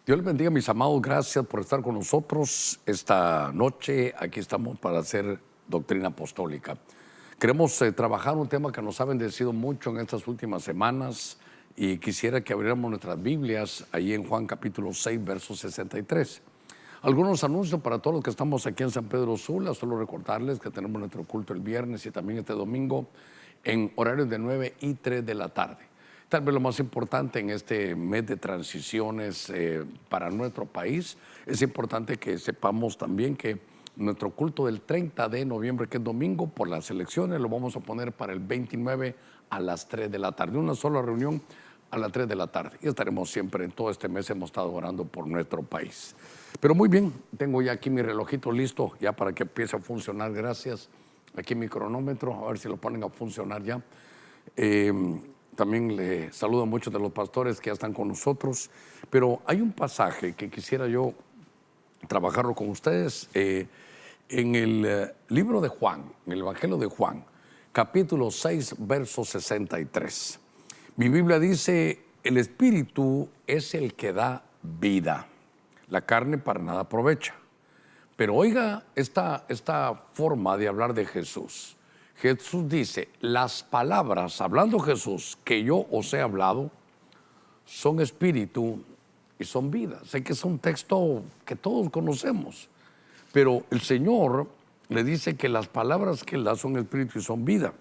Dios les bendiga, mis amados. Gracias por estar con nosotros esta noche. Aquí estamos para hacer doctrina apostólica. Queremos trabajar un tema que nos ha bendecido mucho en estas últimas semanas y quisiera que abriéramos nuestras Biblias ahí en Juan capítulo 6, verso 63. Algunos anuncios para todos los que estamos aquí en San Pedro Sula. Solo recordarles que tenemos nuestro culto el viernes y también este domingo en horarios de 9 y 3 de la tarde. Tal vez lo más importante en este mes de transiciones para nuestro país, es importante que sepamos también que nuestro culto del 30 de noviembre, que es domingo, por las elecciones, lo vamos a poner para el 29 a las 3 de la tarde. Una sola reunión a las 3 de la tarde. Y estaremos siempre, en todo este mes hemos estado orando por nuestro país. Pero muy bien, tengo ya aquí mi relojito listo, ya para que empiece a funcionar. Gracias. Aquí mi cronómetro, a ver si lo ponen a funcionar ya. También le saludo a muchos de los pastores que ya están con nosotros, pero hay un pasaje que quisiera yo trabajarlo con ustedes en el libro de Juan, en el Evangelio de Juan, capítulo 6, verso 63. Mi Biblia dice, el Espíritu es el que da vida, la carne para nada aprovecha. Pero oiga esta forma de hablar de Jesús. Jesús dice, las palabras, hablando Jesús, que yo os he hablado, son espíritu y son vida. Sé que es un texto que todos conocemos, pero el Señor le dice que las palabras que Él da son espíritu y son vida.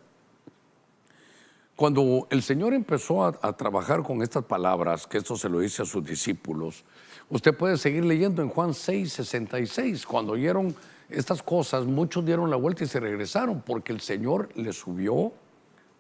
Cuando el Señor empezó a trabajar con estas palabras, que esto se lo dice a sus discípulos, usted puede seguir leyendo en Juan 6, 66, cuando oyeron estas cosas, muchos dieron la vuelta y se regresaron porque el Señor le subió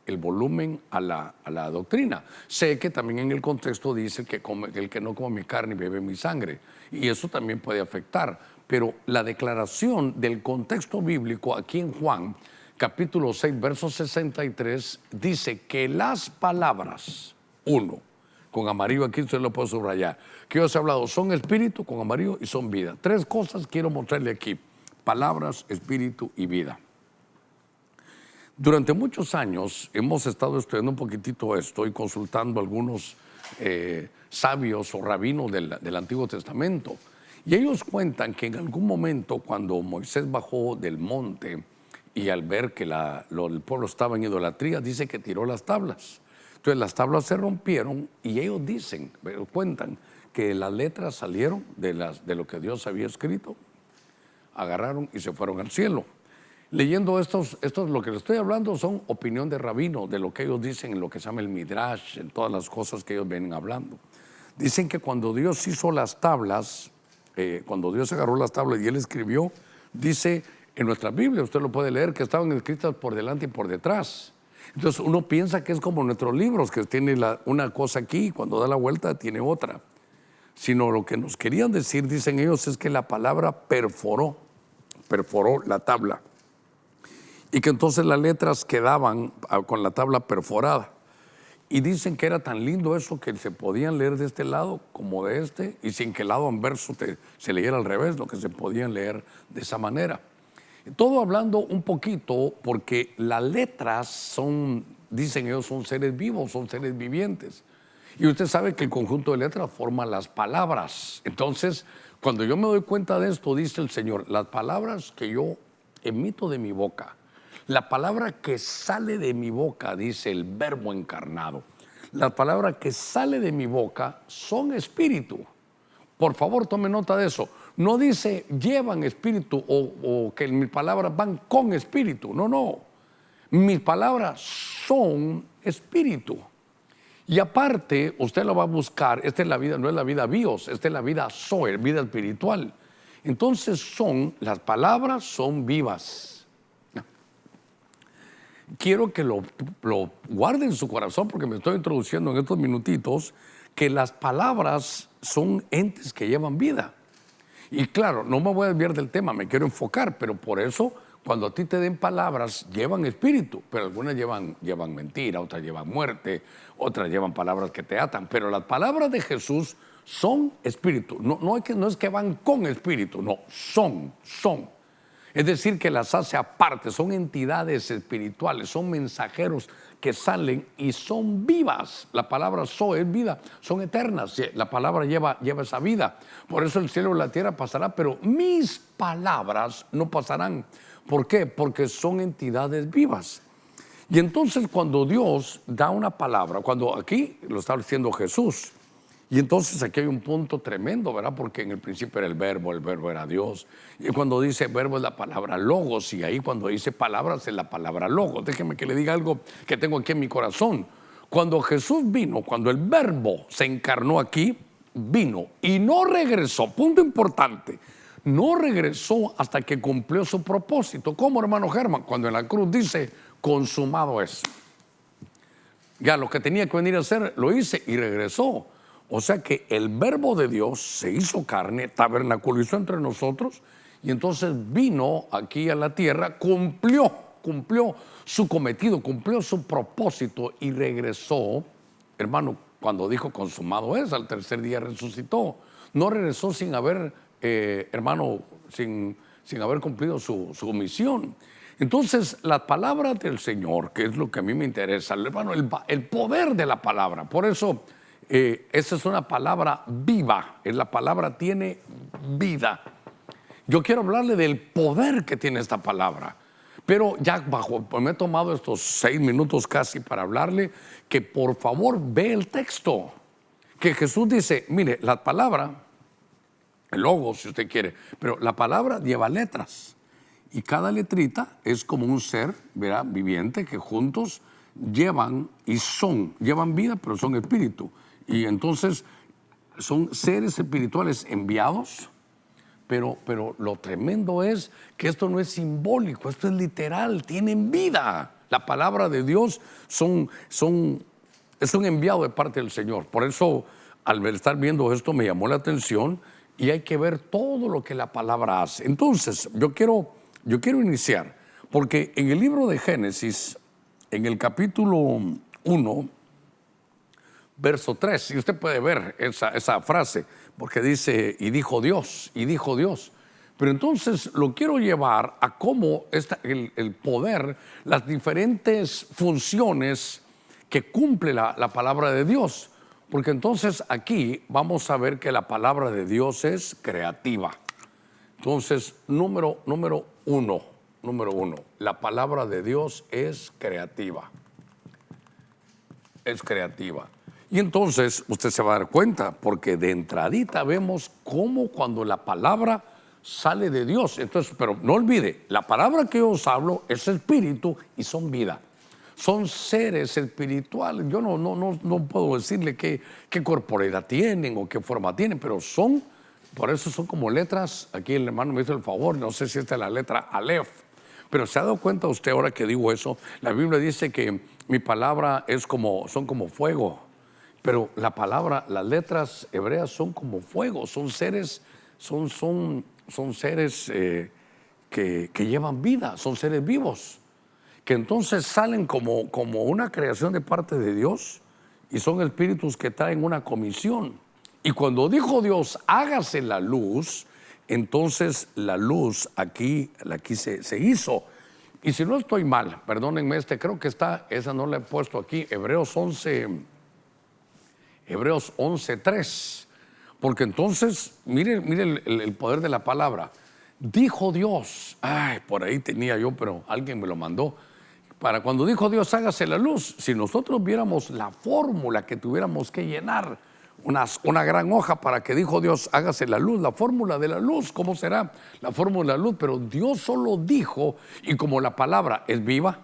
el volumen a la doctrina. Sé que también en el contexto dice que el que no come mi carne y bebe mi sangre, y eso también puede afectar, pero la declaración del contexto bíblico aquí en Juan, capítulo 6, verso 63, dice que las palabras, con amarillo aquí usted lo puede subrayar, que yo os he hablado, son espíritu con amarillo y son vida. Tres cosas quiero mostrarle aquí. Palabras, espíritu y vida. Durante muchos años hemos estado estudiando un poquitito esto y consultando a algunos sabios o rabinos del Antiguo Testamento. Y ellos cuentan que en algún momento cuando Moisés bajó del monte y al ver que el pueblo estaba en idolatría, dice que tiró las tablas. Entonces las tablas se rompieron y ellos cuentan que las letras salieron de lo que Dios había escrito, agarraron y se fueron al cielo. Leyendo estos, lo que les estoy hablando son opinión de rabino, de lo que ellos dicen en lo que se llama el Midrash, en todas las cosas que ellos vienen hablando. Dicen que cuando Dios hizo las tablas, cuando Dios agarró las tablas y Él escribió, dice en nuestra Biblia, usted lo puede leer, que estaban escritas por delante y por detrás. Entonces uno piensa que es como nuestros libros, que tiene una cosa aquí y cuando da la vuelta tiene otra. Sino lo que nos querían decir, dicen ellos, es que la palabra perforó la tabla y que entonces las letras quedaban con la tabla perforada. Y dicen que era tan lindo eso que se podían leer de este lado como de este y sin que el lado anverso se leyera al revés, lo que se podían leer de esa manera. Todo hablando un poquito porque las letras son, dicen ellos, son seres vivos, son seres vivientes. Y usted sabe que el conjunto de letras forma las palabras. Entonces, cuando yo me doy cuenta de esto, dice el Señor, las palabras que yo emito de mi boca, la palabra que sale de mi boca, dice el Verbo encarnado, la palabra que sale de mi boca son espíritu. Por favor, tome nota de eso. No dice llevan espíritu o que mis palabras van con espíritu. No. Mis palabras son espíritu. Y aparte, usted lo va a buscar, esta es la vida, no es la vida bios, esta es la vida zoe, vida espiritual. Entonces las palabras son vivas. Quiero que lo guarde en su corazón porque me estoy introduciendo en estos minutitos que las palabras son entes que llevan vida. Y claro, no me voy a desviar del tema, me quiero enfocar, pero por eso cuando a ti te den palabras, llevan espíritu, pero algunas llevan mentira, otras llevan muerte, otras llevan palabras que te atan, pero las palabras de Jesús son espíritu. No es que van con espíritu, no, son. Es decir, que las hace aparte, son entidades espirituales, son mensajeros que salen y son vivas. La palabra so es vida, son eternas. La palabra lleva esa vida. Por eso el cielo y la tierra pasará, pero mis palabras no pasarán. ¿Por qué? Porque son entidades vivas. Y entonces cuando Dios da una palabra, cuando aquí lo está diciendo Jesús, y entonces aquí hay un punto tremendo, ¿verdad? Porque en el principio era el verbo era Dios. Y cuando dice verbo es la palabra logos, y ahí cuando dice palabras es la palabra logos. Déjeme que le diga algo que tengo aquí en mi corazón. Cuando Jesús vino, cuando el verbo se encarnó aquí, vino y no regresó. Punto importante. No regresó hasta que cumplió su propósito. ¿Cómo, hermano Germán? Cuando en la cruz dice, consumado es. Ya lo que tenía que venir a hacer, lo hice y regresó. O sea que el verbo de Dios se hizo carne, tabernaculizó entre nosotros y entonces vino aquí a la tierra, cumplió su cometido, cumplió su propósito y regresó, hermano, cuando dijo consumado es, al tercer día resucitó. No regresó sin haber, hermano, sin haber cumplido su misión. Entonces, la palabra del Señor, que es lo que a mí me interesa, hermano, el poder de la palabra. Por eso, esa es una palabra viva. La palabra tiene vida. Yo quiero hablarle del poder que tiene esta palabra. Pero ya me he tomado estos 6 minutos casi para hablarle que por favor ve el texto. Que Jesús dice, mire, la palabra, el logo si usted quiere, pero la palabra lleva letras. Y cada letrita es como un ser, ¿verdad? Viviente que juntos llevan vida, pero son espíritu. Y entonces son seres espirituales enviados, pero lo tremendo es que esto no es simbólico, esto es literal, tienen vida. La palabra de Dios es un enviado de parte del Señor. Por eso, al estar viendo esto, me llamó la atención y hay que ver todo lo que la palabra hace. Entonces, yo quiero iniciar, porque en el libro de Génesis, en el capítulo 1, verso 3, y usted puede ver esa frase, porque dice, y dijo Dios. Pero entonces lo quiero llevar a cómo el poder, las diferentes funciones que cumple la palabra de Dios. Porque entonces aquí vamos a ver que la palabra de Dios es creativa. Entonces, número uno, la palabra de Dios es creativa. Es creativa. Y entonces usted se va a dar cuenta, porque de entradita vemos cómo cuando la palabra sale de Dios. Entonces, pero no olvide, la palabra que yo os hablo es espíritu y son vida. Son seres espirituales. Yo no puedo decirle qué corporeidad tienen o qué forma tienen, pero por eso son como letras. Aquí el hermano me hizo el favor, no sé si esta es la letra Aleph. Pero ¿se ha dado cuenta usted ahora que digo eso? La Biblia dice que mi palabra son como fuego. Pero la palabra, las letras hebreas son como fuego, son seres, que llevan vida, son seres vivos, que entonces salen como una creación de parte de Dios y son espíritus que traen una comisión. Y cuando dijo Dios, hágase la luz, entonces la luz aquí se hizo. Y si no estoy mal, perdónenme, creo que esa no la he puesto aquí, Hebreos 11:3, porque entonces, mire el poder de la palabra. Dijo Dios, por ahí tenía yo, pero alguien me lo mandó. Para cuando dijo Dios, hágase la luz, si nosotros viéramos la fórmula que tuviéramos que llenar, una gran hoja para que dijo Dios, hágase la luz, la fórmula de la luz, ¿cómo será la fórmula de la luz? Pero Dios solo dijo, y como la palabra es viva,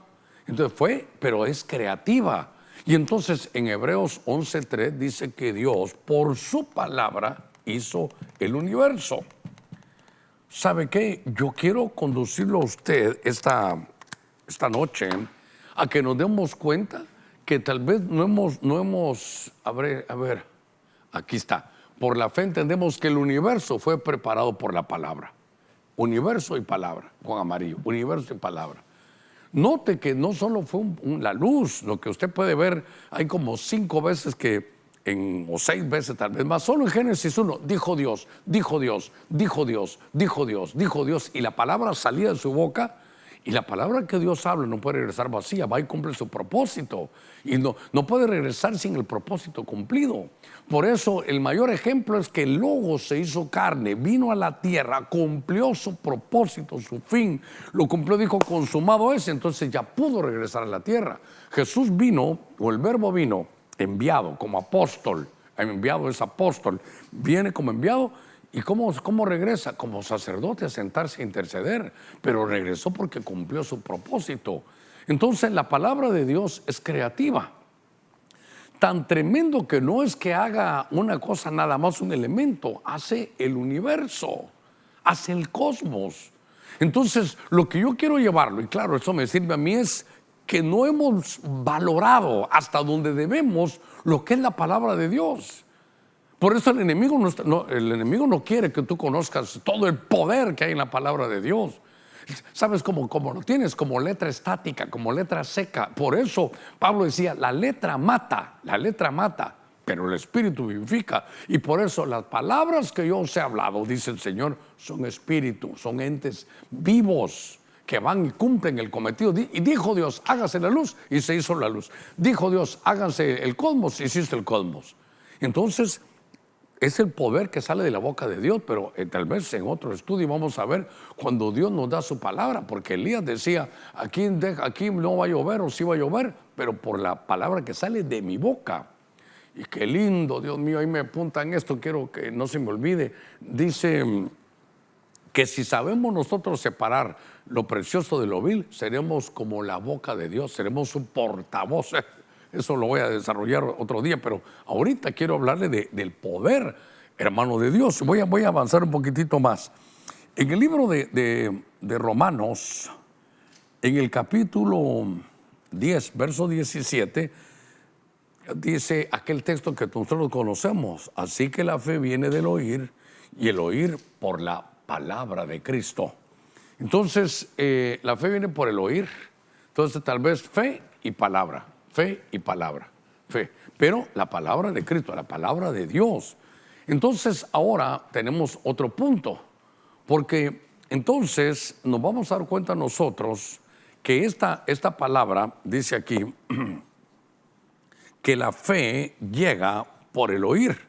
entonces pero es creativa. Y entonces en Hebreos 11:3 dice que Dios por su palabra hizo el universo. ¿Sabe qué? Yo quiero conducirlo a usted esta noche a que nos demos cuenta que tal vez no hemos, a ver, aquí está. Por la fe entendemos que el universo fue preparado por la palabra. Universo y palabra, con amarillo, universo y palabra. Note que no solo fue la luz, lo que usted puede ver, hay como 5 veces que o 6 veces tal vez más, solo en Génesis 1, dijo Dios, dijo Dios, dijo Dios, dijo Dios, dijo Dios, y la palabra salía de su boca. Y la palabra que Dios habla no puede regresar vacía, va y cumple su propósito. Y no puede regresar sin el propósito cumplido. Por eso el mayor ejemplo es que el Logos se hizo carne, vino a la tierra, cumplió su propósito, su fin. Lo cumplió, dijo, consumado es, entonces ya pudo regresar a la tierra. Jesús vino, o el verbo vino, enviado como apóstol. Enviado es apóstol, viene como enviado. ¿Y cómo regresa? Como sacerdote a sentarse a interceder, pero regresó porque cumplió su propósito. Entonces la palabra de Dios es creativa. Tan tremendo que no es que haga una cosa nada más, un elemento, hace el universo, hace el cosmos. Entonces lo que yo quiero llevarlo, y claro, eso me sirve a mí, es que no hemos valorado hasta donde debemos lo que es la palabra de Dios. Por eso el enemigo no quiere que tú conozcas todo el poder que hay en la palabra de Dios. ¿Sabes cómo lo tienes? Como letra estática, como letra seca. Por eso Pablo decía, la letra mata, pero el espíritu vivifica. Y por eso las palabras que yo os he hablado, dice el Señor, son espíritu, son entes vivos que van y cumplen el cometido. Y dijo Dios, hágase la luz, y se hizo la luz. Dijo Dios, hágase el cosmos, y hiciste el cosmos. Entonces, es el poder que sale de la boca de Dios, pero tal vez en otro estudio vamos a ver cuando Dios nos da su palabra, porque Elías decía, aquí no va a llover o sí va a llover, pero por la palabra que sale de mi boca. Y qué lindo, Dios mío, ahí me apuntan esto, quiero que no se me olvide. Dice que si sabemos nosotros separar lo precioso de lo vil, seremos como la boca de Dios, seremos su portavoz. Eso lo voy a desarrollar otro día, pero ahorita quiero hablarle del poder, hermano, de Dios. Voy a avanzar un poquitito más. En el libro de Romanos, en el capítulo 10, verso 17, dice aquel texto que nosotros conocemos. Así que la fe viene del oír, y el oír por la palabra de Cristo. Entonces, la fe viene por el oír. Entonces, tal vez fe y palabra. Fe y palabra, fe. Pero la palabra de Cristo, la palabra de Dios. Entonces ahora tenemos otro punto, porque entonces nos vamos a dar cuenta nosotros que esta palabra dice aquí que la fe llega por el oír,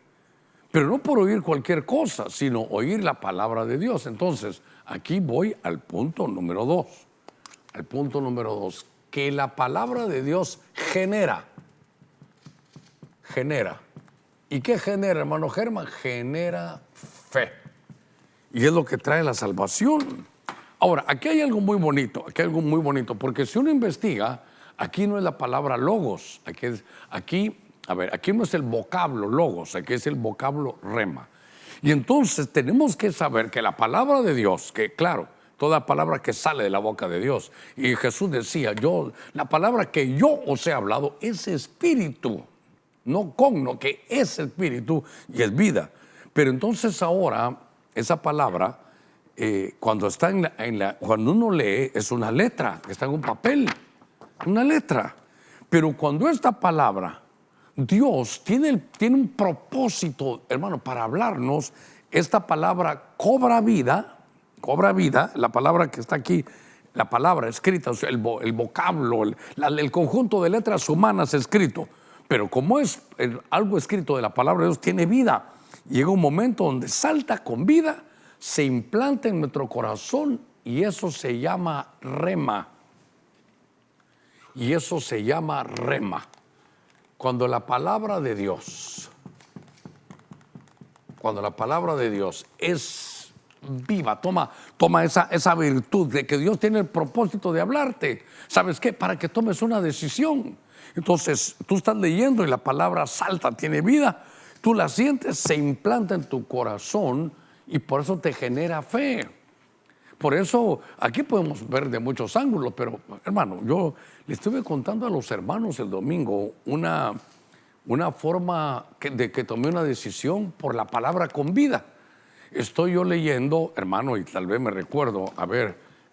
pero no por oír cualquier cosa, sino oír la palabra de Dios. Entonces aquí voy al punto número 2, que la palabra de Dios genera. ¿Y qué genera, hermano Germán? Genera fe. Y es lo que trae la salvación. Ahora, aquí hay algo muy bonito, porque si uno investiga, aquí no es la palabra logos, aquí no es el vocablo logos, aquí es el vocablo rema. Y entonces tenemos que saber que la palabra de Dios, que claro, toda palabra que sale de la boca de Dios. Y Jesús decía, la palabra que yo os he hablado es espíritu, no que es espíritu y es vida. Pero entonces ahora, esa palabra, cuando uno lee, es una letra, que está en un papel, una letra. Pero cuando esta palabra, Dios tiene un propósito, hermano, para hablarnos, esta palabra cobra vida, la palabra que está aquí, la palabra escrita, el vocablo, el conjunto de letras humanas escrito, pero como es algo escrito de la palabra de Dios, tiene vida. Llega un momento donde salta con vida, se implanta en nuestro corazón y eso se llama rema. Cuando la palabra de Dios es viva, toma esa virtud de que Dios tiene el propósito de hablarte. ¿Sabes qué? Para que tomes una decisión. Entonces, tú estás leyendo y la palabra salta, tiene vida. Tú la sientes, se implanta en tu corazón y por eso te genera fe. Por eso, aquí podemos ver de muchos ángulos, pero hermano, yo le estuve contando a los hermanos el domingo una forma de que tomé una decisión por la palabra con vida. Estoy yo leyendo, hermano, y tal vez me recuerdo,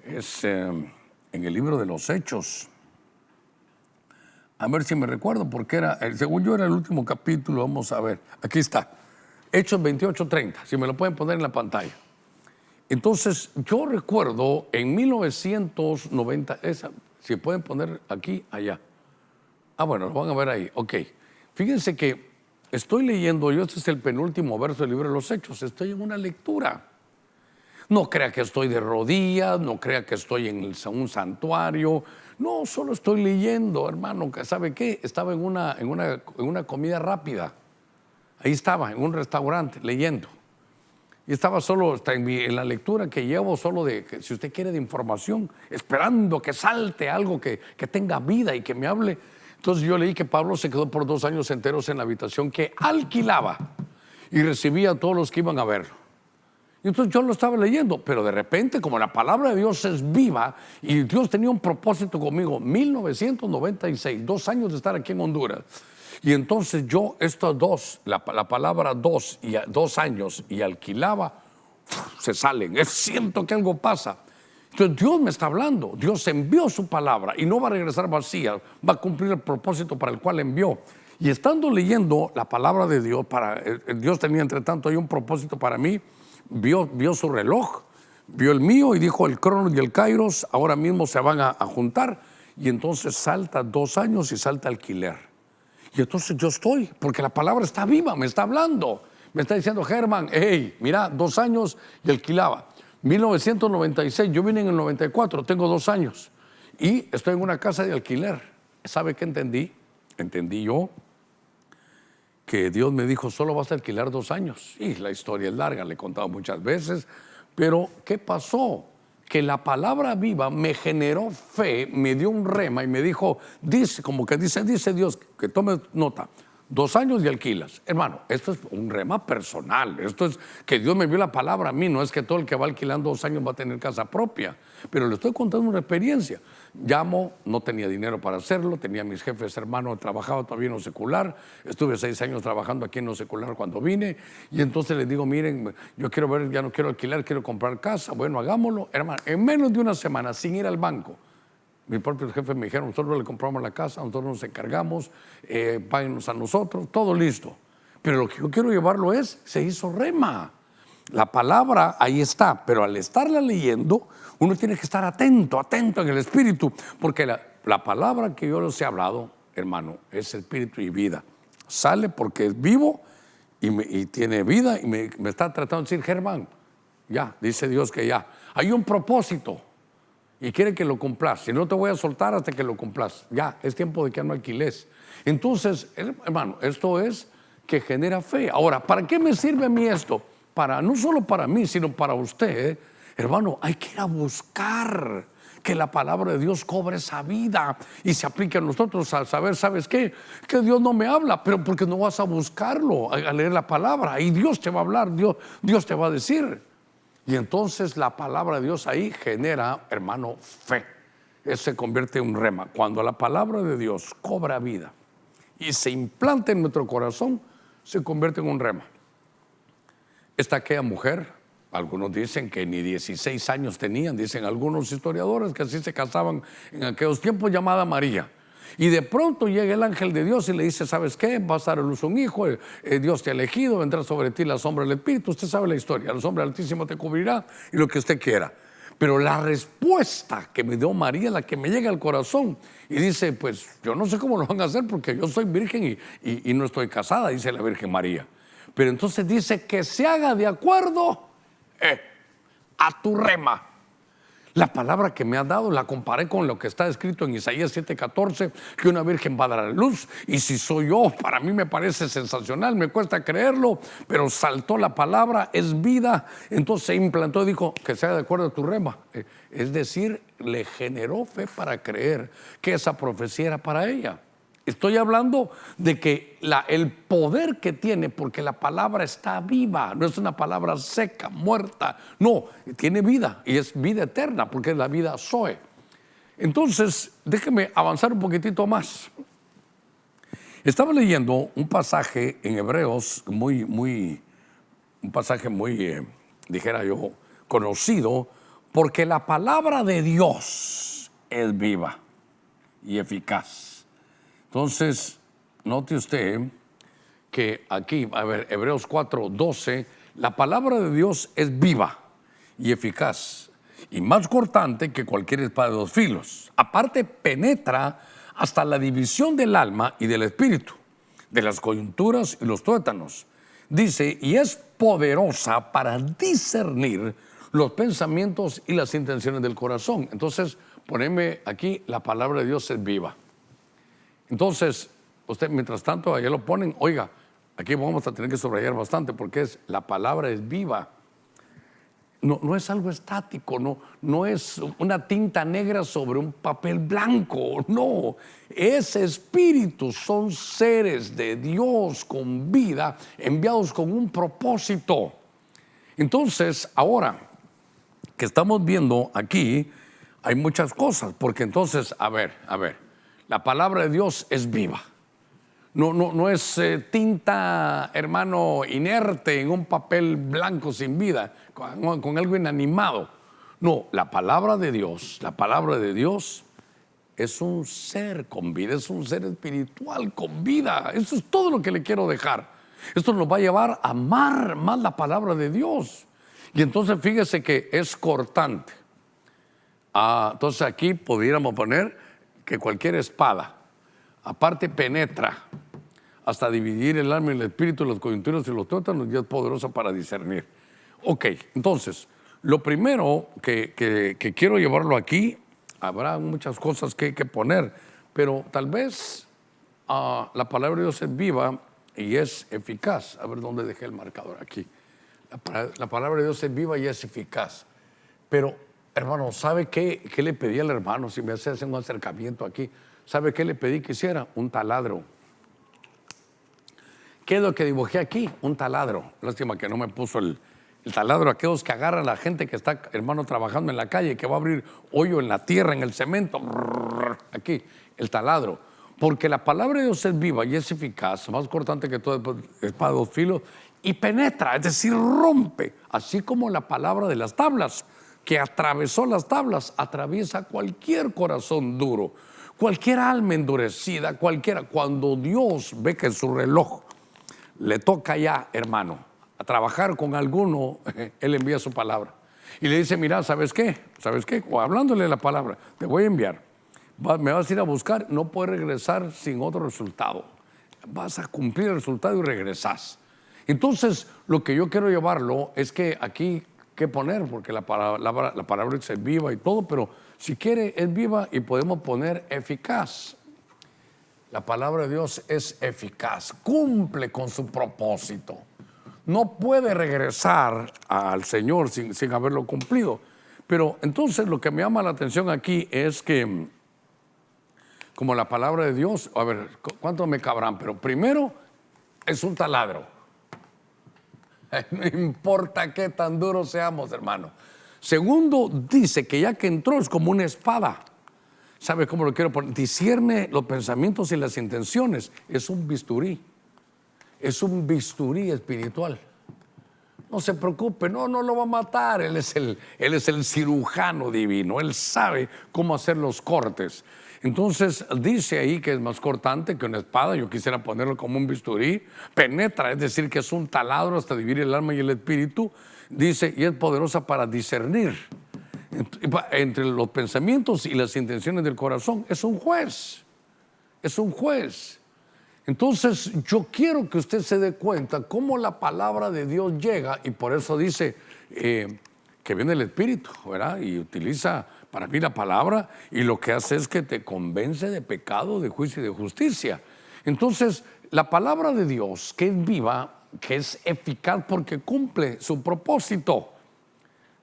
es en el libro de los Hechos. A ver si me recuerdo, porque según yo era el último capítulo. Vamos a ver, aquí está. Hechos 28:30, si me lo pueden poner en la pantalla. Entonces, yo recuerdo en 1990, si pueden poner aquí, allá. Bueno, lo van a ver ahí, ok. Fíjense que estoy leyendo, este es el penúltimo verso del libro de los Hechos, estoy en una lectura. No crea que estoy de rodillas, no crea que estoy en un santuario, no, solo estoy leyendo, hermano. ¿Sabe qué? Estaba en una comida rápida, ahí estaba, en un restaurante, leyendo. Y estaba solo en la lectura que llevo, solo si usted quiere, de información, esperando que salte algo que tenga vida y que me hable. Entonces yo leí que Pablo se quedó por 2 años enteros en la habitación que alquilaba y recibía a todos los que iban a verlo. Y entonces yo lo estaba leyendo, pero de repente, como la palabra de Dios es viva y Dios tenía un propósito conmigo, 1996, 2 años de estar aquí en Honduras. Y entonces yo, estos dos, la palabra 2 años y alquilaba, se salen. Siento que algo pasa. Entonces Dios me está hablando, Dios envió su palabra y no va a regresar vacía, va a cumplir el propósito para el cual envió. Y estando leyendo la palabra de Dios, Dios tenía entre tanto ahí un propósito para mí. Vio su reloj, vio el mío y dijo: el Cronos y el Kairos ahora mismo se van a juntar. Y entonces salta 2 años y salta alquiler. Y entonces yo estoy, porque la palabra está viva, me está hablando. Me está diciendo: Germán, hey, mira, 2 años y alquilaba. 1996, yo vine en el 94, tengo 2 años. Y estoy en una casa de alquiler. ¿Sabe qué entendí? Entendí yo que Dios me dijo: solo vas a alquilar 2 años. Y la historia es larga, le he contado muchas veces. Pero, ¿qué pasó? Que la palabra viva me generó fe, me dio un rema y me dijo, dice Dios, que tome nota, 2 años y alquilas. Hermano, esto es un rema personal. Esto es que Dios me dio la palabra a mí. No es que todo el que va alquilando 2 años va a tener casa propia. Pero le estoy contando una experiencia. Llamo, no tenía dinero para hacerlo, tenía mis jefes hermanos, trabajaba todavía en lo secular, estuve 6 años trabajando aquí en lo secular cuando vine, y entonces les digo: miren, yo quiero ver, ya no quiero alquilar, quiero comprar casa. Bueno, hagámoslo. Hermano, en menos de una semana, sin ir al banco, mis propios jefes me dijeron: nosotros le compramos la casa, nosotros nos encargamos, páguenos a nosotros, todo listo. Pero lo que yo quiero llevarlo se hizo rema. La palabra ahí está, pero al estarla leyendo, uno tiene que estar atento en el espíritu, porque la palabra que yo les he hablado, hermano, es espíritu y vida. Sale porque es vivo y tiene vida, y me está tratando de decir: Germán, ya, dice Dios que ya. Hay un propósito y quiere que lo cumplas. Si no, te voy a soltar hasta que lo cumplas. Ya, es tiempo de que no alquiles. Entonces, hermano, esto es que genera fe. Ahora, ¿para qué me sirve a mí esto? No solo para mí, sino para usted. Hermano, hay que ir a buscar que la palabra de Dios cobre esa vida y se aplique a nosotros, al saber, ¿sabes qué? Que Dios no me habla, pero porque no vas a buscarlo, a leer la palabra, y Dios te va a hablar, Dios te va a decir. Y entonces la palabra de Dios ahí genera, hermano, fe. Se convierte en un rema. Cuando la palabra de Dios cobra vida y se implanta en nuestro corazón, se convierte en un rema. Está aquella mujer, algunos dicen que ni 16 años tenían, dicen algunos historiadores que así se casaban en aquellos tiempos, llamada María. Y de pronto llega el ángel de Dios y le dice: ¿sabes qué? Vas a dar a luz un hijo, Dios te ha elegido, vendrá sobre ti la sombra del Espíritu. Usted sabe la historia: la sombra del Altísimo te cubrirá y lo que usted quiera. Pero la respuesta que me dio María es la que me llega al corazón. Y dice: pues yo no sé cómo lo van a hacer, porque yo soy virgen y no estoy casada, dice la Virgen María. Pero entonces dice: que se haga de acuerdo a tu rema. La palabra que me ha dado la comparé con lo que está escrito en Isaías 7:14, que una virgen va a dar a luz. Y si soy yo, para mí me parece sensacional, me cuesta creerlo, pero saltó la palabra, es vida. Entonces se implantó y dijo: que sea de acuerdo a tu rema. Es decir, le generó fe para creer que esa profecía era para ella. Estoy hablando de que el poder que tiene, porque la palabra está viva, no es una palabra seca, muerta, no, tiene vida y es vida eterna, porque es la vida Zoe. Entonces, déjeme avanzar un poquitito más. Estaba leyendo un pasaje en Hebreos un pasaje muy, dijera yo, conocido, porque la palabra de Dios es viva y eficaz. Entonces, note usted que aquí, a ver, Hebreos 4:12, la palabra de Dios es viva y eficaz y más cortante que cualquier espada de dos filos. Aparte, penetra hasta la división del alma y del espíritu, de las coyunturas y los tuétanos. Dice, y es poderosa para discernir los pensamientos y las intenciones del corazón. Entonces, poneme aquí, la palabra de Dios es viva. Entonces, usted, mientras tanto, allá lo ponen, oiga, aquí vamos a tener que subrayar bastante porque la palabra es viva. No es algo estático, no es una tinta negra sobre un papel blanco, no. Es espíritu, son seres de Dios con vida, enviados con un propósito. Entonces, ahora que estamos viendo aquí, hay muchas cosas, porque entonces, a ver, la palabra de Dios es viva. No es tinta, hermano, inerte en un papel blanco sin vida, con algo inanimado. No, la palabra de Dios es un ser con vida, es un ser espiritual con vida. Eso es todo lo que le quiero dejar. Esto nos va a llevar a amar más la palabra de Dios. Y entonces fíjese que es cortante. Entonces aquí pudiéramos poner que cualquier espada, aparte penetra hasta dividir el alma y el espíritu, las coyunturas y los tuétanos, y es poderosa para discernir. Ok, entonces, lo primero que quiero llevarlo aquí, habrá muchas cosas que hay que poner, pero tal vez la palabra de Dios es viva y es eficaz. A ver dónde dejé el marcador aquí. La palabra de Dios es viva y es eficaz. Pero, hermano, ¿sabe qué le pedí al hermano? Si me hace un acercamiento aquí, ¿sabe qué le pedí que hiciera? Un taladro. ¿Qué es lo que dibujé aquí? Un taladro. Lástima que no me puso el taladro. Aquellos que agarran a la gente que está, hermano, trabajando en la calle, que va a abrir hoyo en la tierra, en el cemento. Aquí, el taladro. Porque la palabra de Dios es viva y es eficaz, más cortante que toda espada de dos filos, y penetra, es decir, rompe. Así como la palabra de las tablas, que atravesó las tablas, atraviesa cualquier corazón duro, cualquier alma endurecida, cualquiera. Cuando Dios ve que en su reloj le toca ya, hermano, a trabajar con alguno, Él envía su palabra. Y le dice, mira, ¿sabes qué? O hablándole la palabra, te voy a enviar. Me vas a ir a buscar, no puedes regresar sin otro resultado. Vas a cumplir el resultado y regresas. Entonces, lo que yo quiero llevarlo es que aquí, ¿qué poner? Porque la palabra es viva y todo, pero si quiere, es viva y podemos poner eficaz. La palabra de Dios es eficaz, cumple con su propósito. No puede regresar al Señor sin haberlo cumplido. Pero entonces lo que me llama la atención aquí es que, como la palabra de Dios, a ver, ¿cuántos me cabrán? Pero primero es un taladro. No importa qué tan duros seamos, hermano. Segundo, dice que ya que entró es como una espada. ¿Sabe cómo lo quiero poner? Discierne los pensamientos y las intenciones. Es un bisturí. Es un bisturí espiritual. No se preocupe, no lo va a matar. Él es el cirujano divino. Él sabe cómo hacer los cortes. Entonces dice ahí que es más cortante que una espada. Yo quisiera ponerlo como un bisturí. Penetra, es decir, que es un taladro hasta dividir el alma y el espíritu. Dice, y es poderosa para discernir entre los pensamientos y las intenciones del corazón. Es un juez. Es un juez. Entonces yo quiero que usted se dé cuenta cómo la palabra de Dios llega, y por eso dice que viene el Espíritu, ¿verdad? Y utiliza para mí la palabra, y lo que hace es que te convence de pecado, de juicio y de justicia. Entonces la palabra de Dios, que es viva, que es eficaz porque cumple su propósito.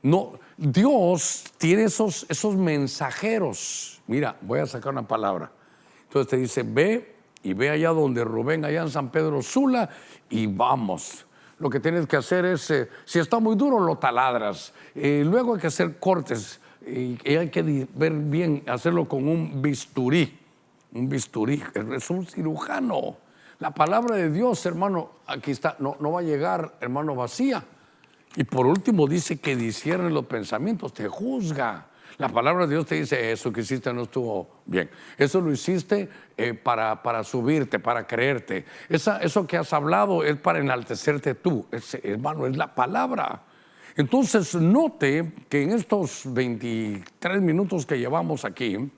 No, Dios tiene esos mensajeros. Mira, voy a sacar una palabra. Entonces te dice, ve y ve allá donde Rubén, allá en San Pedro Sula, y vamos. Lo que tienes que hacer es, si está muy duro, lo taladras. Luego hay que hacer cortes y hay que ver bien, hacerlo con un bisturí. Un bisturí, es un cirujano. La palabra de Dios, hermano, aquí está, no va a llegar, hermano, vacía. Y por último dice que discierne los pensamientos, te juzga. La palabra de Dios te dice, eso que hiciste no estuvo bien. Eso lo hiciste para subirte, para creerte. Eso que has hablado es para enaltecerte tú. Hermano, es la palabra. Entonces, note que en estos 23 minutos que llevamos aquí,